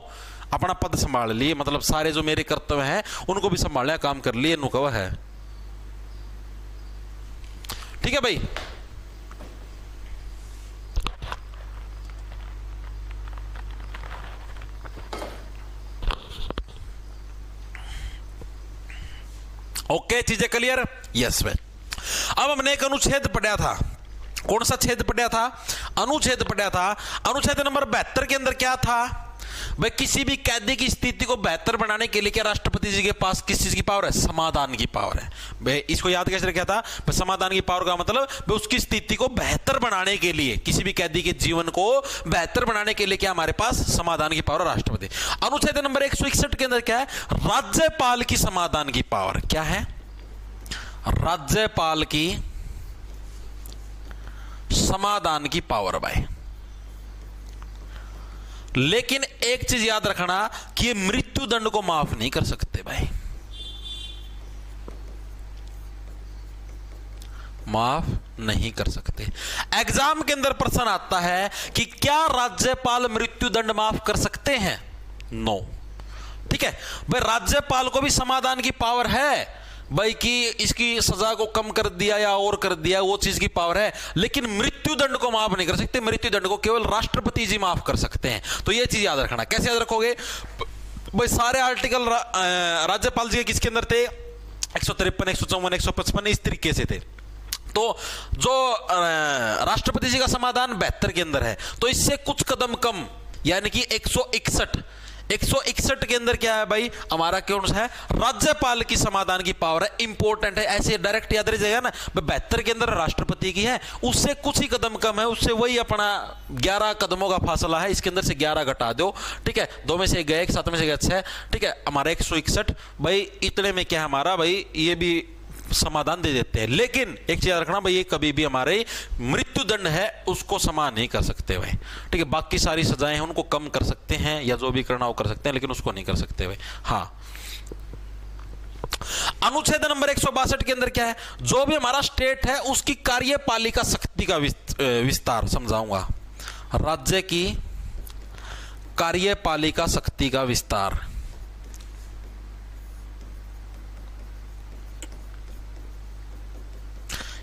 S1: अपना पद संभाल लिए, मतलब सारे जो मेरे कर्तव्य हैं उनको भी संभालने काम कर लिए, नुकवा है, ठीक है भाई। ओके, चीजें क्लियर, यस भाई। अब हमने एक अनुच्छेद पढ़ा था, कौन सा छेद पढ़ा था, अनुच्छेद पढ़ा था। अनुच्छेद नंबर 72 के अंदर क्या था भाई, किसी भी कैदी की स्थिति को बेहतर बनाने के लिए क्या राष्ट्रपति जी के पास किस चीज की पावर है, समाधान की पावर है भाई। इसको याद कैसे रखा था, समाधान की पावर का मतलब भाई उसकी स्थिति को बेहतर बनाने के लिए, किसी भी कैदी के जीवन को बेहतर बनाने के लिए क्या हमारे पास समाधान की पावर राष्ट्रपति। अनुच्छेद नंबर 161 के अंदर क्या है, राज्यपाल की समाधान की पावर, क्या है, राज्यपाल की समाधान की पावर भाई। लेकिन एक चीज याद रखना कि ये मृत्यु दंड को माफ नहीं कर सकते भाई, माफ नहीं कर सकते। एग्जाम के अंदर प्रश्न आता है कि क्या राज्यपाल मृत्यु दंड माफ कर सकते हैं, नो, ठीक है भाई। राज्यपाल को भी समाधान की पावर है भाई कि इसकी सजा को कम कर दिया या और कर दिया, वो चीज की पावर है, लेकिन मृत्यु दंड को माफ नहीं कर सकते। मृत्यु दंड को केवल राष्ट्रपति जी माफ कर सकते हैं। तो ये चीज याद रखना। कैसे याद रखोगे भाई, सारे आर्टिकल राज्यपाल जी के किसके अंदर थे, 153, 154, 155 इस तरीके से थे,
S2: तो जो राष्ट्रपति जी का समाधान 72 के अंदर है, तो इससे कुछ कदम कम यानी कि 161 के अंदर क्या है भाई हमारा कौन सा है, राज्यपाल की समाधान की पावर है, इंपॉर्टेंट है, ऐसे डायरेक्ट याद रह जाएगा ना। 72 के अंदर राष्ट्रपति की है, उससे कुछ ही कदम कम है, उससे वही अपना 11 कदमों का फासला है, इसके अंदर से 11 घटा दो, ठीक है, 2 में से गए 7 में से गए 6, ठीक है, हमारा 161 भाई, इतने में क्या हमारा भाई ये भी समाधान दे देते हैं। लेकिन एक चीज रखना भाई, ये कभी भी हमारे मृत्युदंड है उसको समान नहीं कर सकते भाई, ठीक है, बाकी सारी सजाएं हैं उनको कम कर सकते हैं या जो भी करना वो कर सकते हैं, लेकिन उसको नहीं कर सकते भाई। हाँ, अनुच्छेद नंबर 162 के अंदर क्या है, जो भी हमारा स्टेट है उसकी कार्यपालिका शक्ति का विस्तार समझाऊंगा, राज्य की कार्यपालिका शक्ति का विस्तार।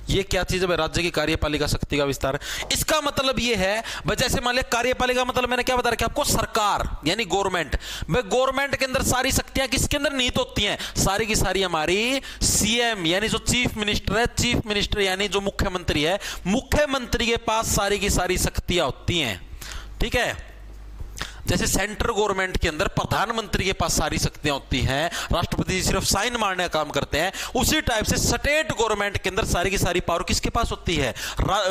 S2: ये क्या चीज है भाई, राज्य की कार्यपालिका शक्ति का विस्तार है। इसका मतलब ये है भाई, जैसे मान लिया कार्यपालिका मतलब मैंने क्या बता रखा आपको, सरकार यानी गवर्नमेंट। भाई गवर्नमेंट के अंदर सारी शक्तियां किसके अंदर निहित होती हैं, सारी की सारी हमारी सीएम यानी जो चीफ मिनिस्टर है, चीफ मिनिस्टर यानी जो मुख्यमंत्री है, मुख्यमंत्री के पास सारी की सारी शक्तियां होती हैं, ठीक है। जैसे सेंट्रल गवर्नमेंट के अंदर प्रधानमंत्री के पास सारी शक्तियां होती हैं, राष्ट्रपति जी सिर्फ साइन मारने का काम करते हैं, उसी टाइप से स्टेट गवर्नमेंट के अंदर सारी की सारी पावर किसके पास होती है,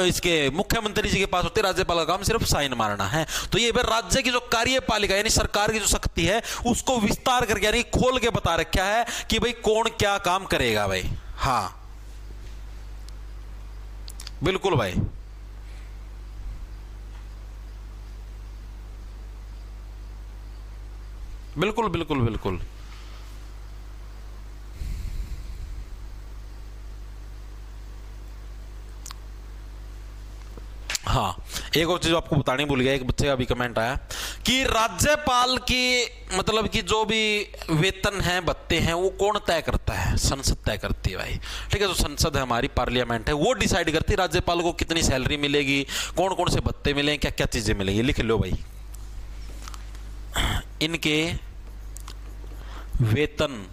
S2: इसके मुख्यमंत्री जी के पास होती है, राज्यपाल का काम सिर्फ साइन मारना है। तो ये राज्य की जो कार्यपालिका यानी सरकार की जो शक्ति है उसको विस्तार करके यानी खोल के बता रखा है कि भाई कौन क्या काम करेगा भाई। हाँ बिल्कुल भाई, बिल्कुल बिल्कुल बिल्कुल। हाँ, एक और चीज आपको बतानी भूल गया, एक बच्चे का भी कमेंट आया कि राज्यपाल की मतलब कि जो भी वेतन है भत्ते हैं वो कौन तय करता है, संसद तय करती है भाई, ठीक है। जो संसद है हमारी पार्लियामेंट है वो डिसाइड करती है राज्यपाल को कितनी सैलरी मिलेगी, कौन कौन से भत्ते मिलेंगे, क्या क्या चीजें मिलेंगी, लिख लो भाई। इनके वेतन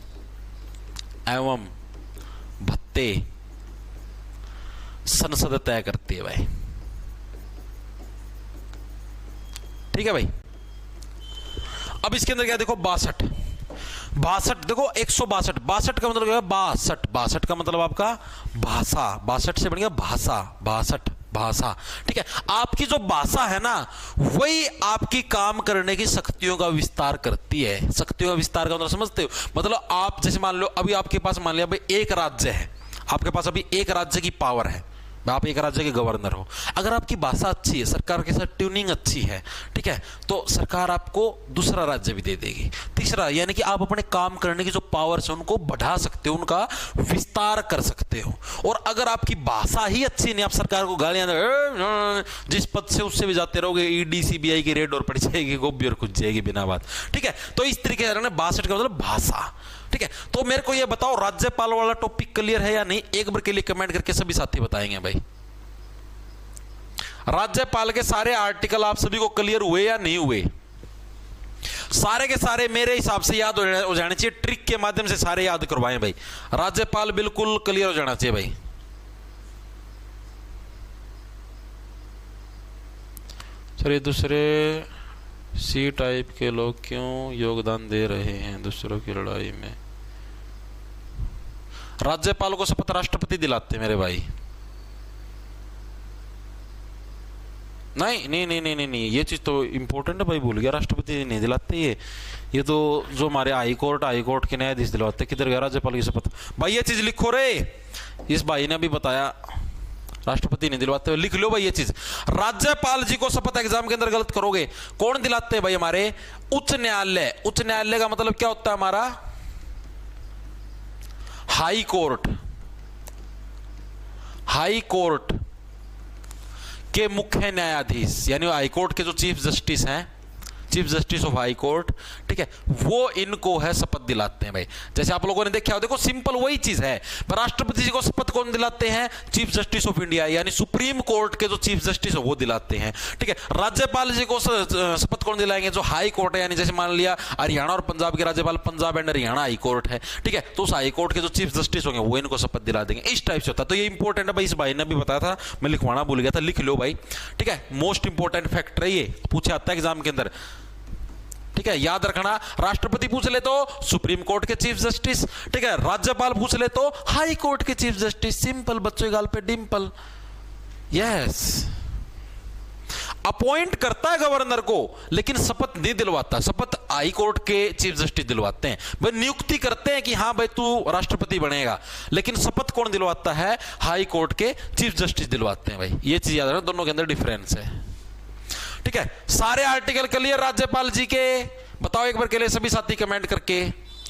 S2: एवं भत्ते संसद तय करती है भाई, ठीक है भाई। अब इसके अंदर क्या देखो 62 देखो 162 का मतलब क्या है, 62 का मतलब आपका भाषा, 62 से बन गया भाषा, 62 भाषा, ठीक है। आपकी जो भाषा है ना वही आपकी काम करने की शक्तियों का विस्तार करती है। शक्तियों का विस्तार का मतलब समझते हो, मतलब आप जैसे मान लो अभी आपके पास मान लिया भाई एक राज्य है, आपके पास अभी एक राज्य की पावर है, आप एक राज्य के गवर्नर हो, अगर आपकी भाषा अच्छी है, सरकार के साथ ट्यूनिंग अच्छी है, ठीक है, तो सरकार आपको दूसरा राज्य भी दे देगी, तीसरा, यानी कि आप अपने काम करने की जो पावर्स है उनको बढ़ा सकते हो, उनका विस्तार कर सकते हो। और अगर आपकी भाषा ही अच्छी नहीं, आप सरकार को गालियां जिस पद से उससे भी जाते रहोगे, ईडी सीबीआई की रेड और पड़ जाएगी, गोभी और खुज जाएगी बिना बात, ठीक है। तो इस तरीके से 62 का मतलब भाषा, ठीक है। तो मेरे को ये बताओ राज्यपाल वाला टॉपिक क्लियर है या नहीं, एक बार के लिए कमेंट करके सभी साथी बताएंगे भाई। राज्यपाल के सारे आर्टिकल आप सभी को क्लियर हुए या नहीं हुए, सारे के सारे मेरे हिसाब से याद हो जाने चाहिए, ट्रिक के माध्यम से सारे याद करवाएं भाई। राज्यपाल बिल्कुल क्लियर हो जाना चाहिए भाई। चलिए, दूसरे सी टाइप के लोग क्यों योगदान दे रहे हैं दूसरों की लड़ाई में? राज्यपाल को शपथ राष्ट्रपति दिलाते मेरे भाई। नहीं नहीं नहीं नहीं नहीं नहीं, ये चीज तो इंपॉर्टेंट है भाई, भूल गया, राष्ट्रपति नहीं दिलाते ये तो जो हमारे हाई कोर्ट के न्यायाधीश दिलवाते। किधर गया राज्यपाल की शपथ भाई, ये चीज लिखो रे, इस भाई ने अभी बताया राष्ट्रपति नहीं दिलवाते, लिख लो भाई ये चीज। राज्यपाल जी को शपथ एग्जाम के अंदर गलत करोगे, कौन दिलाते हैं भाई? हमारे उच्च न्यायालय। उच्च न्यायालय का मतलब क्या होता है? हमारा हाई कोर्ट। हाई कोर्ट के मुख्य न्यायाधीश यानी हाई कोर्ट के जो चीफ जस्टिस हैं, chief justice of high court, ठीक है, वो इनको है शपथ दिलाते हैं भाई। जैसे आप लोगों ने देखा हो, देखो सिंपल वही चीज है, पर राष्ट्रपति जी को शपथ कौन दिलाते हैं? चीफ जस्टिस ऑफ इंडिया, यानी सुप्रीम कोर्ट के जो चीफ जस्टिस है वो दिलाते हैं। ठीक है, राज्यपाल जी को शपथ कौन दिलाएंगे? जो हाई कोर्ट है, यानी जैसे मान लिया हरियाणा और पंजाब के राज्यपाल, Punjab and Haryana high court है, ठीक है, तो उस हाई कोर्ट के जो चीफ जस्टिस होंगे वो इनको शपथ दिला देंगे। इस टाइप से होता है। तो ये इंपॉर्टेंट है भाई, इस भाई ने भी बताया था, मैं लिखवाना भूल गया था, लिख लो भाई। ठीक है, मोस्ट इंपॉर्टेंट फैक्टर है ये, पूछा आता है एग्जाम के अंदर। ठीक है, याद रखना, राष्ट्रपति पूछ ले तो सुप्रीम कोर्ट के चीफ जस्टिस, ठीक है, राज्यपाल पूछ ले तो हाई कोर्ट के चीफ जस्टिस। सिंपल, बच्चों के गाल पे डिंपल। यस, अपॉइंट करता है गवर्नर को, लेकिन शपथ नहीं दिलवाता। शपथ हाई कोर्ट के चीफ जस्टिस दिलवाते हैं भाई, नियुक्ति करते हैं कि हाँ भाई तू राष्ट्रपति बनेगा, लेकिन शपथ कौन दिलवाता है? हाई कोर्ट के चीफ जस्टिस दिलवाते हैं भाई। ये चीज याद रखना, दोनों के अंदर डिफरेंस है। ठीक है, सारे आर्टिकल क्लियर राज्यपाल जी के? बताओ एक बार के लिए सभी साथी कमेंट करके,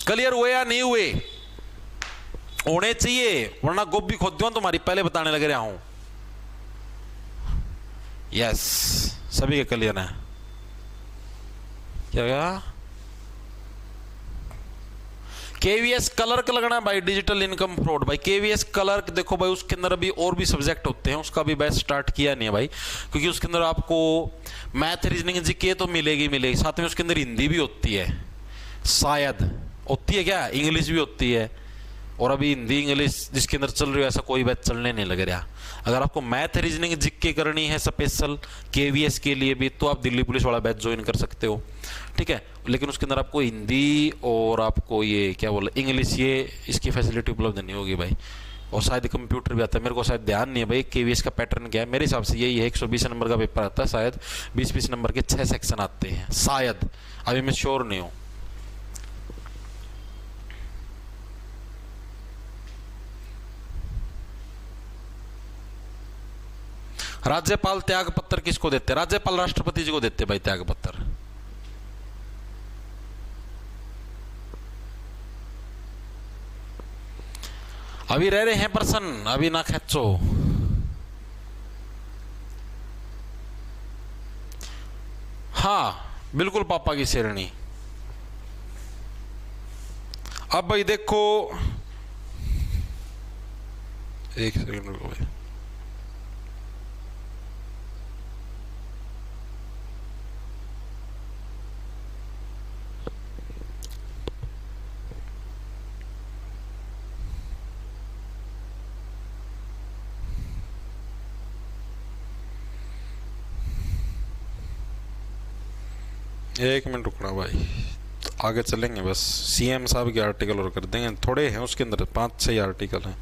S2: क्लियर हुए या नहीं हुए? होने चाहिए, वरना गोभी खोद दूं तुम्हारी, पहले बताने लग रहा हूं। यस, सभी के क्लियर है। क्या गया? केवीएस क्लर्क लगना भाई, डिजिटल इनकम फ्रॉड भाई। केवीएस क्लर्क देखो भाई, उसके अंदर अभी और भी सब्जेक्ट होते हैं, उसका भी बैच स्टार्ट किया नहीं है भाई, क्योंकि उसके अंदर आपको मैथ, रीजनिंग, जीके तो मिलेगी, साथ में उसके अंदर हिंदी भी होती है, शायद होती है क्या, इंग्लिश भी होती है। और अभी हिंदी इंग्लिश जिसके अंदर चल रही है, ऐसा कोई बैच चलने नहीं लग रहा। अगर आपको मैथ, रीजनिंग, जीके करनी है स्पेशल केवीएस के लिए भी, तो आप दिल्ली पुलिस वाला बैच ज्वाइन कर सकते हो। ठीक है, लेकिन उसके अंदर आपको हिंदी और आपको ये क्या बोला, इंग्लिश, ये इसकी फैसिलिटी उपलब्ध नहीं होगी भाई। और शायद कंप्यूटर भी आता है, मेरे को शायद ध्यान नहीं है भाई केवीएस का पैटर्न क्या है। मेरे हिसाब से यही है, 120 नंबर का पेपर आता है, शायद 20-20 नंबर के 6 सेक्शन आते हैं शायद, अभी मैं श्योर नहीं हूँ। राज्यपाल त्याग पत्र किसको देते? राज्यपाल राष्ट्रपति जी को देते भाई त्याग पत्र। अभी रह रहे हैं प्रसन्न, अभी ना खेचो। हाँ बिल्कुल, पापा की शेरनी। अब भाई देखो, एक सेकंड रुको भाई। एक मिनट रुकना भाई, आगे चलेंगे बस। सीएम साहब के आर्टिकल और कर देंगे, थोड़े हैं उसके अंदर, 5-6 आर्टिकल हैं।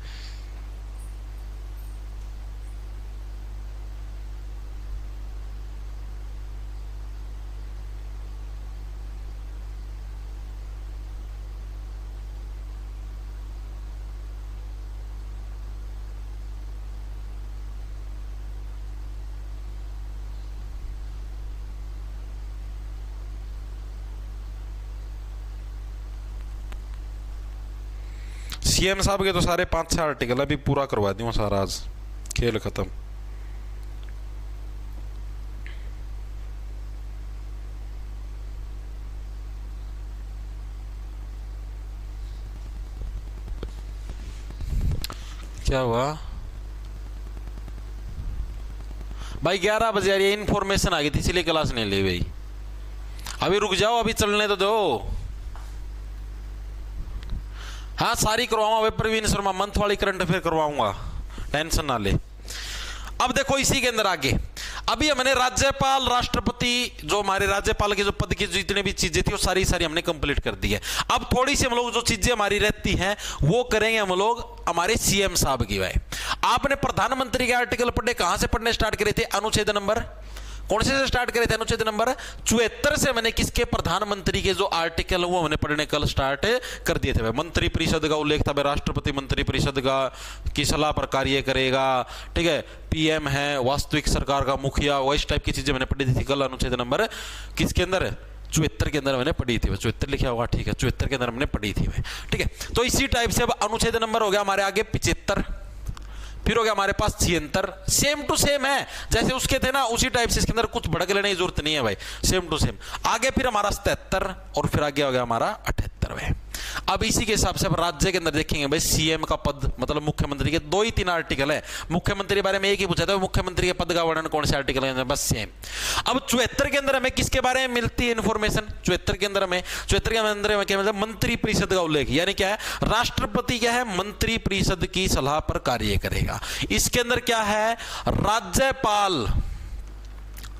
S2: सीएम साहब के तो सारे 5-6 आर्टिकल अभी पूरा करवा दूँ सारा, आज खेल खत्म। क्या हुआ भाई? 11 बजे आ रही है, इन्फॉर्मेशन आ गई थी इसलिए क्लास नहीं ली भाई। अभी रुक जाओ, अभी चलने तो दो। हाँ सारी करवाऊंगा भाई, प्रवीण शर्मा मंथ वाली करंट अफेयर करवाऊंगा, टेंशन ना ले। अब देखो इसी के अंदर आगे, अभी हमने राज्यपाल, राष्ट्रपति, जो हमारे राज्यपाल के जो पद की जितने भी चीजें थी वो सारी हमने कंप्लीट कर दी है। अब थोड़ी सी हम लोग जो चीजें हमारी रहती हैं वो करेंगे हम लोग हमारे सीएम साहब की। भाई आपने प्रधानमंत्री के आर्टिकल पढ़े, कहां से पढ़ने स्टार्ट करे थे? अनुच्छेद नंबर कौन से स्टार्ट करे थे? अनुच्छेद नंबर 74 से मैंने किसके, प्रधानमंत्री के जो आर्टिकल वो हमने पढ़ने कल स्टार्ट कर दिए थे। भाई मंत्री परिषद का उल्लेख था, भाई राष्ट्रपति मंत्री परिषद का की सलाह पर कार्य करेगा, ठीक है, पीएम है, वास्तविक सरकार का मुखिया, वो इस टाइप की चीजें मैंने पढ़ी थी कल। अनुच्छेद नंबर किसके अंदर? 74 के अंदर मैंने पढ़ी थी। 74 लिखा होगा, ठीक है, 74 के अंदर हमने पढ़ी थी भाई, ठीक है। तो इसी टाइप से अब अनुच्छेद नंबर हो गया हमारे आगे 75। फिर हो गया हमारे पास 76, सेम टू सेम है जैसे उसके थे ना, उसी टाइप से इसके अंदर कुछ भड़क लेने की जरूरत नहीं है भाई, सेम टू सेम। आगे फिर हमारा 77 और फिर आगे हो गया हमारा 78 भाई। अब इसी के हिसाब से अब राज्य के अंदर देखेंगे भाई, सीएम का पद मतलब मुख्यमंत्री के 2 ही 3 आर्टिकल है, मुख्यमंत्री के बारे में एक ही पूछा था, मुख्यमंत्री के पद का वर्णन कौन से आर्टिकल है, बस सेम। अब 74 के अंदर हमें किसके बारे में मिलती है इंफॉर्मेशन, 74 के अंदर हमें क्या मतलब मंत्री परिषद का उल्लेख, यानी क्या है, राष्ट्रपति क्या है, मंत्री परिषद की सलाह पर कार्य करेगा। इसके अंदर क्या है,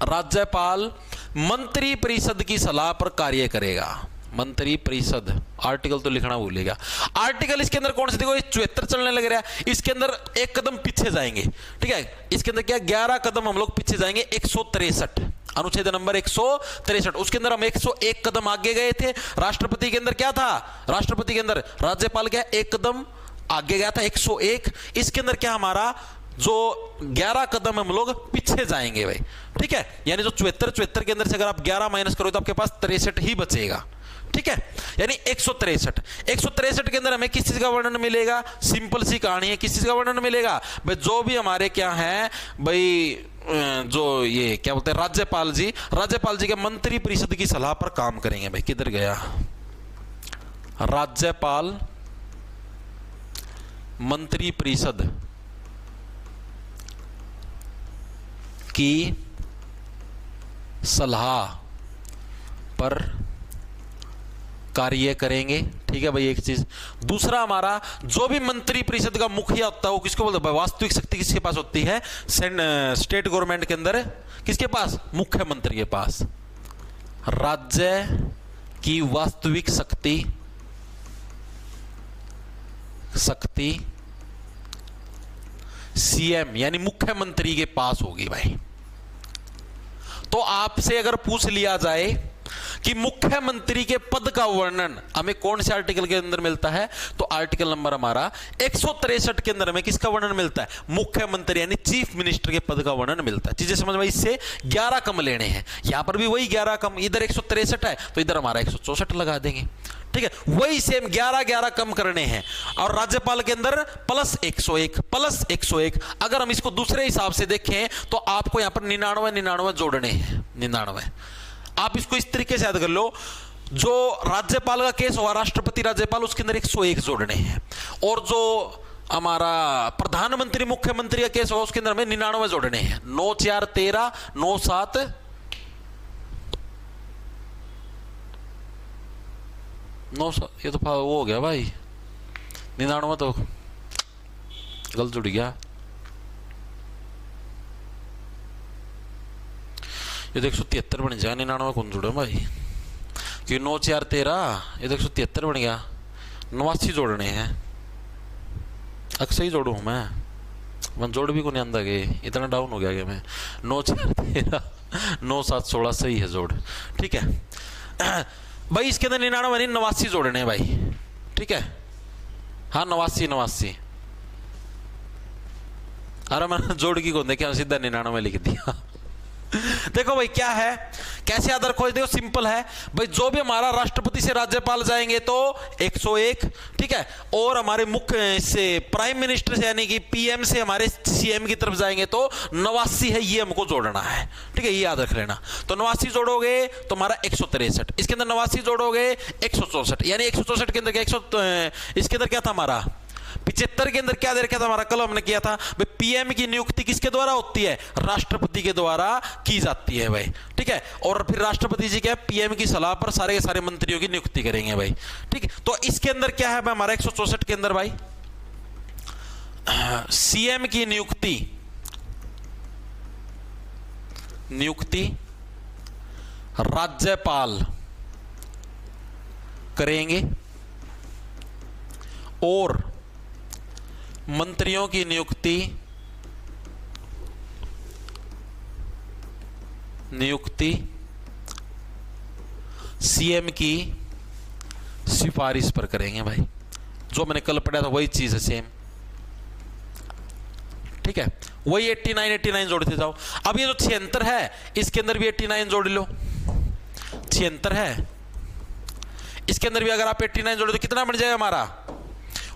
S2: राज्यपाल मंत्री परिषद की सलाह पर कार्य करेगा, मंत्री परिषद, आर्टिकल तो लिखना भूलेगा। आर्टिकल इसके अंदर कौन से, देखो 74 चलने लग रहा है, इसके अंदर एक कदम पीछे जाएंगे, ठीक है, इसके अंदर क्या 11 कदम हम लोग पीछे जाएंगे, 163 अनुच्छेद नंबर 163, उसके अंदर हम 101 कदम आगे गए थे। राष्ट्रपति के अंदर क्या था, राष्ट्रपति के अंदर राज्यपाल क्या एक कदम आगे गया था, 101, इसके अंदर क्या हमारा जो 11 कदम हम लोग पीछे जाएंगे भाई, ठीक है, यानी जो 74 के अंदर से अगर आप 11 माइनस करो तो आपके पास 63 ही बचेगा, ठीक है, यानी 163 के अंदर हमें किस चीज का वर्णन मिलेगा, सिंपल सी कहानी है, किस चीज का वर्णन मिलेगा भाई, जो भी हमारे क्या है भाई, जो ये क्या बोलते हैं राज्यपाल जी के मंत्री परिषद की सलाह पर काम करेंगे भाई। किधर गया, राज्यपाल मंत्री परिषद की सलाह पर कार्य करेंगे, ठीक है भाई, एक चीज। दूसरा हमारा जो भी मंत्री परिषद का मुखिया होता है वो किसको बोलते हैं, वास्तविक शक्ति किसके पास होती है, स्टेट गवर्नमेंट के अंदर किसके पास, मुख्यमंत्री के पास। राज्य की वास्तविक शक्ति सीएम यानी मुख्यमंत्री के पास होगी भाई। तो आपसे अगर पूछ लिया जाए कि मुख्यमंत्री के पद का वर्णन हमें कौन से आर्टिकल के अंदर मिलता है, तो आर्टिकल नंबर हमारा 163 के अंदर हमें किसका वर्णन मिलता है, मुख्यमंत्री यानी चीफ मिनिस्टर के पद का वर्णन मिलता है। चीजें समझ में, इससे 11 कम लेने हैं, यहां पर भी वही 11 कम, इधर 163 है तो इधर हमारा 164 लगा देंगे, ठीक है, वही सेम 11 कम करने हैं। और राज्यपाल के अंदर प्लस 101 अगर हम इसको दूसरे हिसाब से देखें तो आपको यहां पर 99 जोड़ने हैं, 99। आप इसको इस तरीके से याद कर लो, जो राज्यपाल का केस हुआ राष्ट्रपति राज्यपाल, उसके अंदर 101 जोड़ने हैं, और जो हमारा प्रधानमंत्री मुख्यमंत्री का केस हुआ उसके अंदर हमें 99 जोड़ने हैं। 9 4 13 9 7 9, ये तो वो हो गया भाई, 99 तो गलत जुड़ गया, ये तो 173 बन जाएगा, 99 कौन जुड़ा भाई, क्योंकि 9 4 13 ये तो 173 बन गया, 89 जोड़ने हैं। अक्सर ही जोड़ू मैं जोड़ भी को नहीं आंदा गए, इतना डाउन हो गया कि मैं 9 4 13 9 7 16 सही है जोड़, ठीक है भाई। इसके अंदर 89 जोड़ने हैं भाई, ठीक है, हाँ 89। अरे मैंने जोड़ की कौन देखा, सीधा 99 लिख दिया। देखो भाई क्या है, कैसे याद रखो, देखो सिंपल है भाई, जो भी हमारा राष्ट्रपति से राज्यपाल जाएंगे तो 101, ठीक है, और हमारे मुख्य से प्राइम मिनिस्टर से यानी कि पीएम से हमारे सीएम की तरफ जाएंगे तो 89 है, ये हमको जोड़ना है, ठीक है, ये याद रख लेना। तो 89 जोड़ोगे तो हमारा 163, इसके अंदर 89 जोड़ोगे 164, यानी 164 के अंदर क्या इसके अंदर क्या था हमारा 75 के अंदर क्या दे रखा था हमारा, कल हमने किया था भाई, पीएम की नियुक्ति किसके द्वारा होती है, राष्ट्रपति के द्वारा की जाती है भाई, ठीक है, और फिर राष्ट्रपति जी क्या पीएम की सलाह पर सारे के सारे मंत्रियों की नियुक्ति करेंगे भाई, ठीक है। तो इसके अंदर क्या है भाई हमारा 164 के अंदर भाई, सीएम की नियुक्ति राज्यपाल करेंगे और मंत्रियों की नियुक्ति सीएम की सिफारिश पर करेंगे भाई। जो मैंने कल पढ़ा था वही चीज है सेम, ठीक है, वही 89 जोड़ते जाओ। अब ये जो 76 है इसके अंदर भी 89 जोड़ लो, 76 है इसके अंदर भी अगर आप 89 जोड़ो तो कितना बन जाएगा हमारा,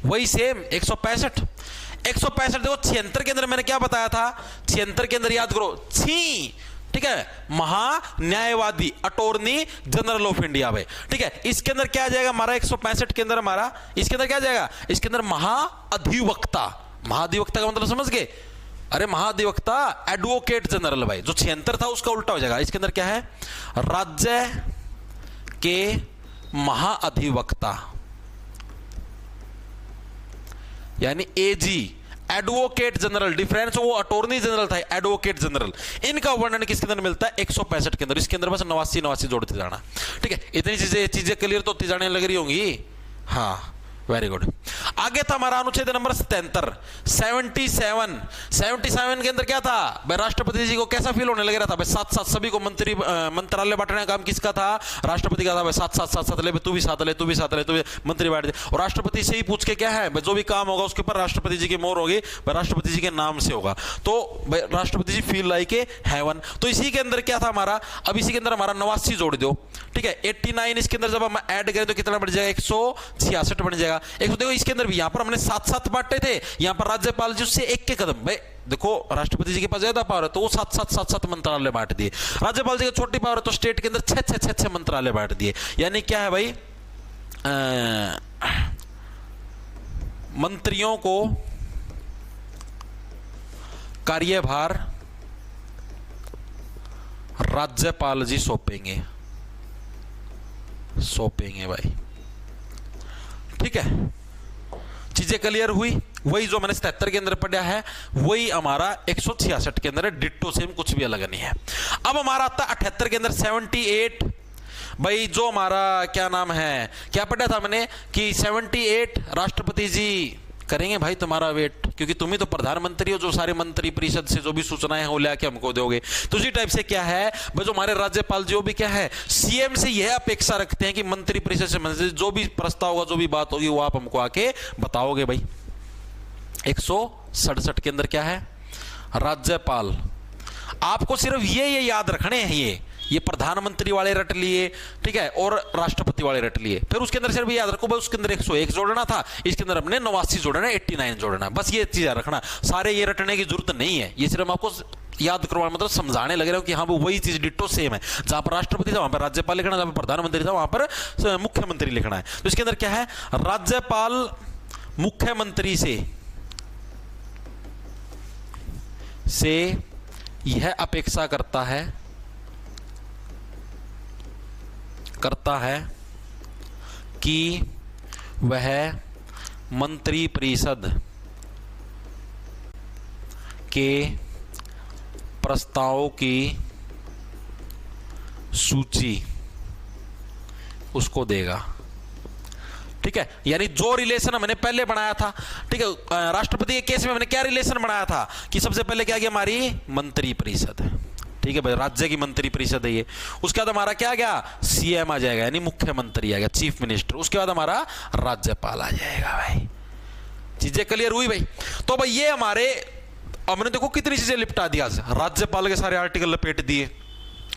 S2: वही सेम 165। 165 देखो 76 के अंदर मैंने क्या बताया था, 76 के अंदर याद करो छी, ठीक है, महान्यायवादी, अटॉर्नी जनरल ऑफ इंडिया भाई, ठीक है। इसके अंदर क्या आ जाएगा हमारा 165 के अंदर हमारा, इसके अंदर क्या आ जाएगा, इसके अंदर महाअधिवक्ता, महाधिवक्ता का मतलब समझ गए, अरे महाधिवक्ता एडवोकेट जनरल भाई, जो 76 था उसका उल्टा हो जाएगा। इसके अंदर क्या है, राज्य के महाअधिवक्ता यानी एजी, एडवोकेट जनरल, डिफरेंस वो अटॉर्नी जनरल था, एडवोकेट जनरल, इनका वर्णन किसके अंदर मिलता है 165 के अंदर। इसके अंदर बस 89 जोड़ते जाना, ठीक है। इतनी चीजें क्लियर तो होती जाने लग रही होंगी, हाँ वेरी गुड। आगे था हमारा अनुच्छेद नंबर 77 77 के अंदर क्या था भाई, राष्ट्रपति जी को कैसा फील होने लग रहा था भाई, साथ साथ सभी को मंत्रालय बांटने का काम किसका था, राष्ट्रपति का था भाई, साथ साथ ले, तू भी साथ ले, तू भी साथ ले, तू भी मंत्री बांट दे। और राष्ट्रपति से ही पूछ के क्या है भाई, जो भी काम होगा उसके ऊपर राष्ट्रपति जी की मोहर होगी भाई, राष्ट्रपति जी के नाम से होगा, तो भाई राष्ट्रपति जी फील लाइक ए हेवन। तो इसी के अंदर क्या था हमारा, अब इसी के अंदर हमारा 89 जोड़ दो, ठीक है। 89 इसके अंदर जब हम ऐड करें तो कितना बढ़ जाएगा, 166 बन जाएगा। एक देखो इसके अंदर भी यहां पर हमने 7 बांटे थे, यहां पर राज्यपाल जी उससे एक के कदम, भाई देखो राष्ट्रपति जी के पास ज्यादा पावर है तो वो 7 मंत्रालय बांट दिए, राज्यपाल जी की छोटी पावर है तो स्टेट के अंदर 6 मंत्रालय बांट दिए। यानी क्या है भाई, मंत्रियों को कार्यभार राज्यपाल जी सौंपेंगे भाई, ठीक है। चीजें क्लियर हुई, वही जो मैंने 77 के अंदर पढ़ा है वही हमारा 166 के अंदर है, डिट्टो सेम, कुछ भी अलग नहीं है। अब हमारा आता 78 के अंदर 78 भाई, जो हमारा क्या नाम है, क्या पढ़ा था मैंने कि 78 राष्ट्रपति जी करेंगे भाई तुम्हारा वेट, क्योंकि तुम ही तो प्रधानमंत्री हो, जो सारे मंत्री परिषद से जो भी सूचनाएं हो लेके हमको दोगे। तो उसी टाइप से क्या है भाई, जो हमारे राज्यपाल जी वो भी क्या है, सीएम से यह अपेक्षा रखते हैं कि मंत्री परिषद से मंत्री जो भी प्रस्ताव होगा, जो भी बात होगी वो आप हमको आके बताओगे भाई। 167 के अंदर क्या है, राज्यपाल, आपको सिर्फ ये याद रखने हैं, ये प्रधानमंत्री वाले रट लिए, ठीक है, और राष्ट्रपति वाले रट लिए। फिर उसके अंदर सिर्फ याद रखो भाई, उसके अंदर 101 जोड़ना था, इसके अंदर हमने 89 जोड़ना, 89 जोड़ना, बस ये चीज रखना। सारे ये रटने की जरूरत नहीं है, ये सिर्फ आपको याद करवाना, मतलब समझाने लग रहे हो कि हाँ वही चीज डिट्टो सेम है, जहां पर राष्ट्रपति था वहां पर राज्यपाल लिखना, जहां पर प्रधानमंत्री था वहां पर मुख्यमंत्री लिखना है। तो इसके अंदर क्या है, राज्यपाल मुख्यमंत्री से यह अपेक्षा करता है कि वह मंत्री परिषद के प्रस्तावों की सूची उसको देगा, ठीक है। यानी जो रिलेशन हमने पहले बनाया था, ठीक है, राष्ट्रपति के केस में हमने क्या रिलेशन बनाया था कि सबसे पहले क्या गया, हमारी मंत्री परिषद, ठीक है भाई, राज्य की मंत्री परिषद है ये। उसके बाद हमारा क्या गया, सीएम आ जाएगा, यानी मुख्यमंत्री आ गया, चीफ मिनिस्टर। उसके बाद हमारा राज्यपाल आ जाएगा भाई। चीजें क्लियर हुई भाई। तो भाई ये हमारे, हमने देखो कितनी चीजें लिपटा दिया, राज्यपाल के सारे आर्टिकल लपेट दिए,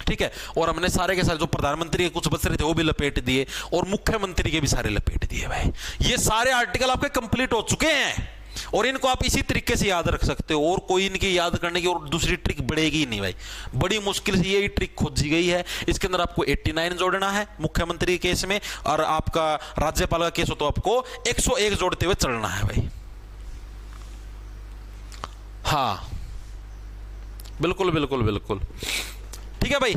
S2: ठीक है, और हमने सारे के सारे जो प्रधानमंत्री के कुछ बच रहे थे वो भी लपेट दिए, और मुख्यमंत्री के भी सारे लपेट दिए भाई। ये सारे आर्टिकल आपके कंप्लीट हो चुके हैं, और इनको आप इसी तरीके से याद रख सकते हो, और कोई इनकी याद करने की और दूसरी ट्रिक बढ़ेगी ही नहीं भाई। बड़ी मुश्किल से यही ट्रिक खोजी गई है। इसके अंदर आपको 89 जोड़ना है मुख्यमंत्री के केस में, और आपका राज्यपाल का केस हो तो आपको 101 जोड़ते हुए चलना है भाई। हाँ बिल्कुल बिल्कुल बिल्कुल, ठीक है भाई।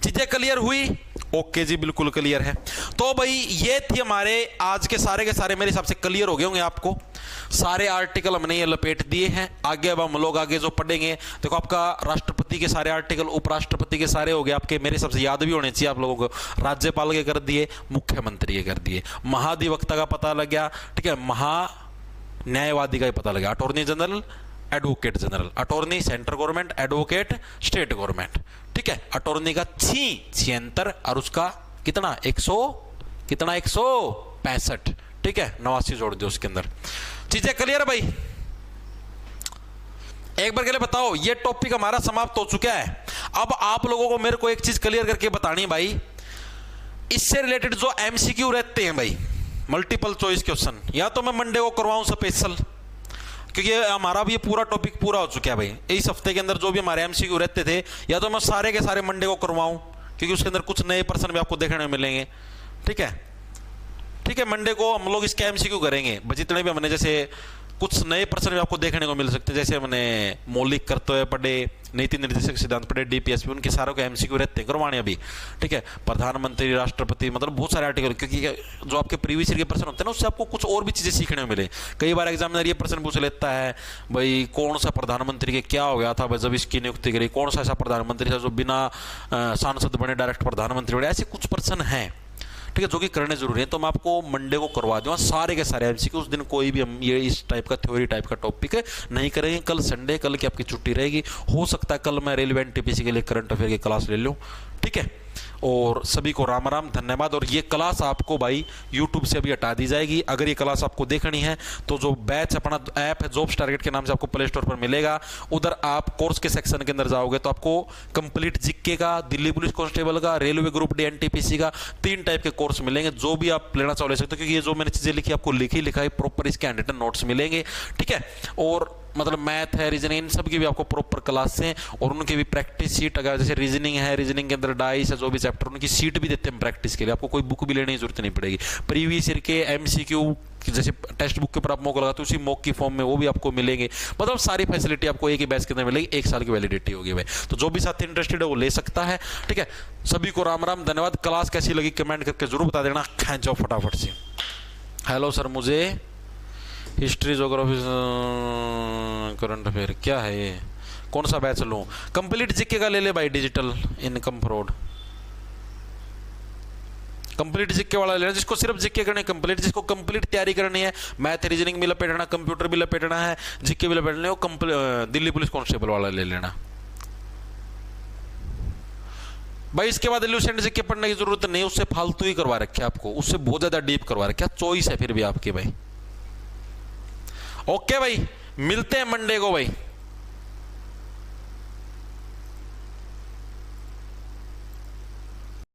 S2: चीजें क्लियर हुई, ओके जी, बिल्कुल क्लियर है। तो भाई ये थी हमारे आज के सारे मेरे हिसाब से क्लियर हो गए होंगे आपको। सारे आर्टिकल हमने ये लपेट दिए हैं। आगे अब हम लोग आगे जो पढ़ेंगे, देखो आपका राष्ट्रपति के सारे आर्टिकल, उपराष्ट्रपति के सारे हो गए आपके, मेरे हिसाब से याद भी होने चाहिए आप लोगों को। राज्यपाल के कर दिए, मुख्यमंत्री के कर दिए, महाधिवक्ता का पता लग गया, ठीक है, महान्यायवादी का ही पता लग गया, attorney general, advocate general, attorney central government, advocate state government, ठीक है। अटॉर्नी का 76 और उसका कितना 165, ठीक है, 89 जोड़ दो उसके अंदर। चीजें क्लियर है भाई। एक बार के लिए बताओ, ये टॉपिक हमारा समाप्त हो चुका है। अब आप लोगों को मेरे को एक चीज क्लियर करके बतानी है भाई, इससे रिलेटेड जो एमसीक्यू रहते हैं भाई, मल्टीपल चॉइस क्वेश्चन, या तो मैं मंडे को करवाऊं स्पेशल,
S1: क्योंकि हमारा भी ये पूरा टॉपिक पूरा हो चुका है भाई। इस हफ्ते के अंदर जो भी हमारे एमसीक्यू रहते थे, या तो मैं सारे के सारे मंडे को करवाऊं, क्योंकि उसके अंदर कुछ नए पर्सन भी आपको देखने मिलेंगे। ठीक है, ठीक है, मंडे को हम लोग इसके एमसीक्यू करेंगे। बस जितने भी हमने, जैसे कुछ नए पर्सन भी आपको देखने को मिल सकते हैं, जैसे हमने मौलिक कर्तव्य पढ़े, नीति निर्देशक सिद्धांत पढ़े, डीपीएसपी, उनके सारों के एमसीक्यू रहते हैं करवाने अभी। ठीक है, प्रधानमंत्री, राष्ट्रपति, मतलब बहुत सारे आर्टिकल, क्योंकि जो आपके प्रीवियस ईयर के प्रश्न होते हैं ना, उससे आपको कुछ और भी चीजें सीखने को मिले। कई बार एग्जामिनर ये प्रश्न पूछ लेता है, भाई कौन सा प्रधानमंत्री के क्या हो गया था भाई जब इसकी नियुक्ति करी, कौन सा ऐसा प्रधानमंत्री था जो बिना सांसद बने डायरेक्ट प्रधानमंत्री बने, ऐसे कुछ प्रश्न हैं। ठीक है, जो कि करने जरूरी है। तो मैं आपको मंडे को करवा दूंगा सारे के सारे एमसीक्यू। उस दिन कोई भी हम ये इस टाइप का थ्योरी टाइप का टॉपिक है नहीं करेंगे। कल संडे, कल की आपकी छुट्टी रहेगी। हो सकता है कल मैं रेलवे एनटीपीसी के लिए करंट अफेयर की क्लास ले लूँ। ठीक है, और सभी को राम राम, धन्यवाद। और ये क्लास आपको भाई यूट्यूब से अभी हटा दी जाएगी। अगर ये क्लास आपको देखनी है तो जो बैच अपना ऐप है जॉब्स टारगेट के नाम से आपको प्ले स्टोर पर मिलेगा, उधर आप कोर्स के सेक्शन के अंदर जाओगे तो आपको कंप्लीट जीके का, दिल्ली पुलिस कांस्टेबल का, रेलवे ग्रुप डी एनटीपीसी का 3 टाइप के कोर्स मिलेंगे। जो भी आप लेना चाहो ले सकते हो, क्योंकि ये जो मैंने चीजें लिखी आपको लिखी लिखाई प्रॉपर इसके हैंडरिटन नोट्स मिलेंगे। ठीक है, और मतलब मैथ है, रीजनिंग, इन सब की भी आपको प्रॉपर क्लास हैं, और उनकी भी प्रैक्टिस शीट, अगर जैसे रीजनिंग है, रीजनिंग के अंदर डाइस है, जो भी चैप्टर उनकी शीट भी देते हैं प्रैक्टिस के लिए। आपको कोई बुक भी लेने की जरूरत नहीं पड़ेगी। प्रीवियस ईयर के एमसीक्यू जैसे टेक्स्ट बुक के ऊपर आप मॉक लगाते हो, उसी मॉक की फॉर्म में वो भी आपको मिलेंगे। मतलब सारी फैसिलिटी आपको एक ही बैच के अंदर मिलेगी। 1 साल की वैलिडिटी होगी भाई। तो जो भी साथी इंटरेस्टेड है वो ले सकता है। ठीक है, सभी को राम राम, धन्यवाद। क्लास कैसी लगी कमेंट करके जरूर बता देना। खींचो फटाफट से। हेलो सर, मुझे हिस्ट्री, ज्योग्राफी, करंट अफेयर क्या है ये, कौन सा बैच लूं? कंप्लीट जीके का ले ले भाई, digital income fraud. Complete GK वाला लेना, जिसको सिर्फ जीके करनी है कंप्लीट, जिसको कंप्लीट तैयारी करनी है, मैथ रीजनिंग भी लपेटना, कंप्यूटर भी लपेटना है, जीके भी लपेटना है, वो दिल्ली पुलिस कांस्टेबल वाला ले लेना भाई। इसके बाद एल्यूसेंट जीके पढ़ने की जरूरत नहीं, उससे फालतू ही करवा रखे आपको, उससे बहुत ज्यादा डीप करवा रखे। चॉइस है फिर भी आपकी भाई। ओके भाई, मिलते हैं मंडे को भाई।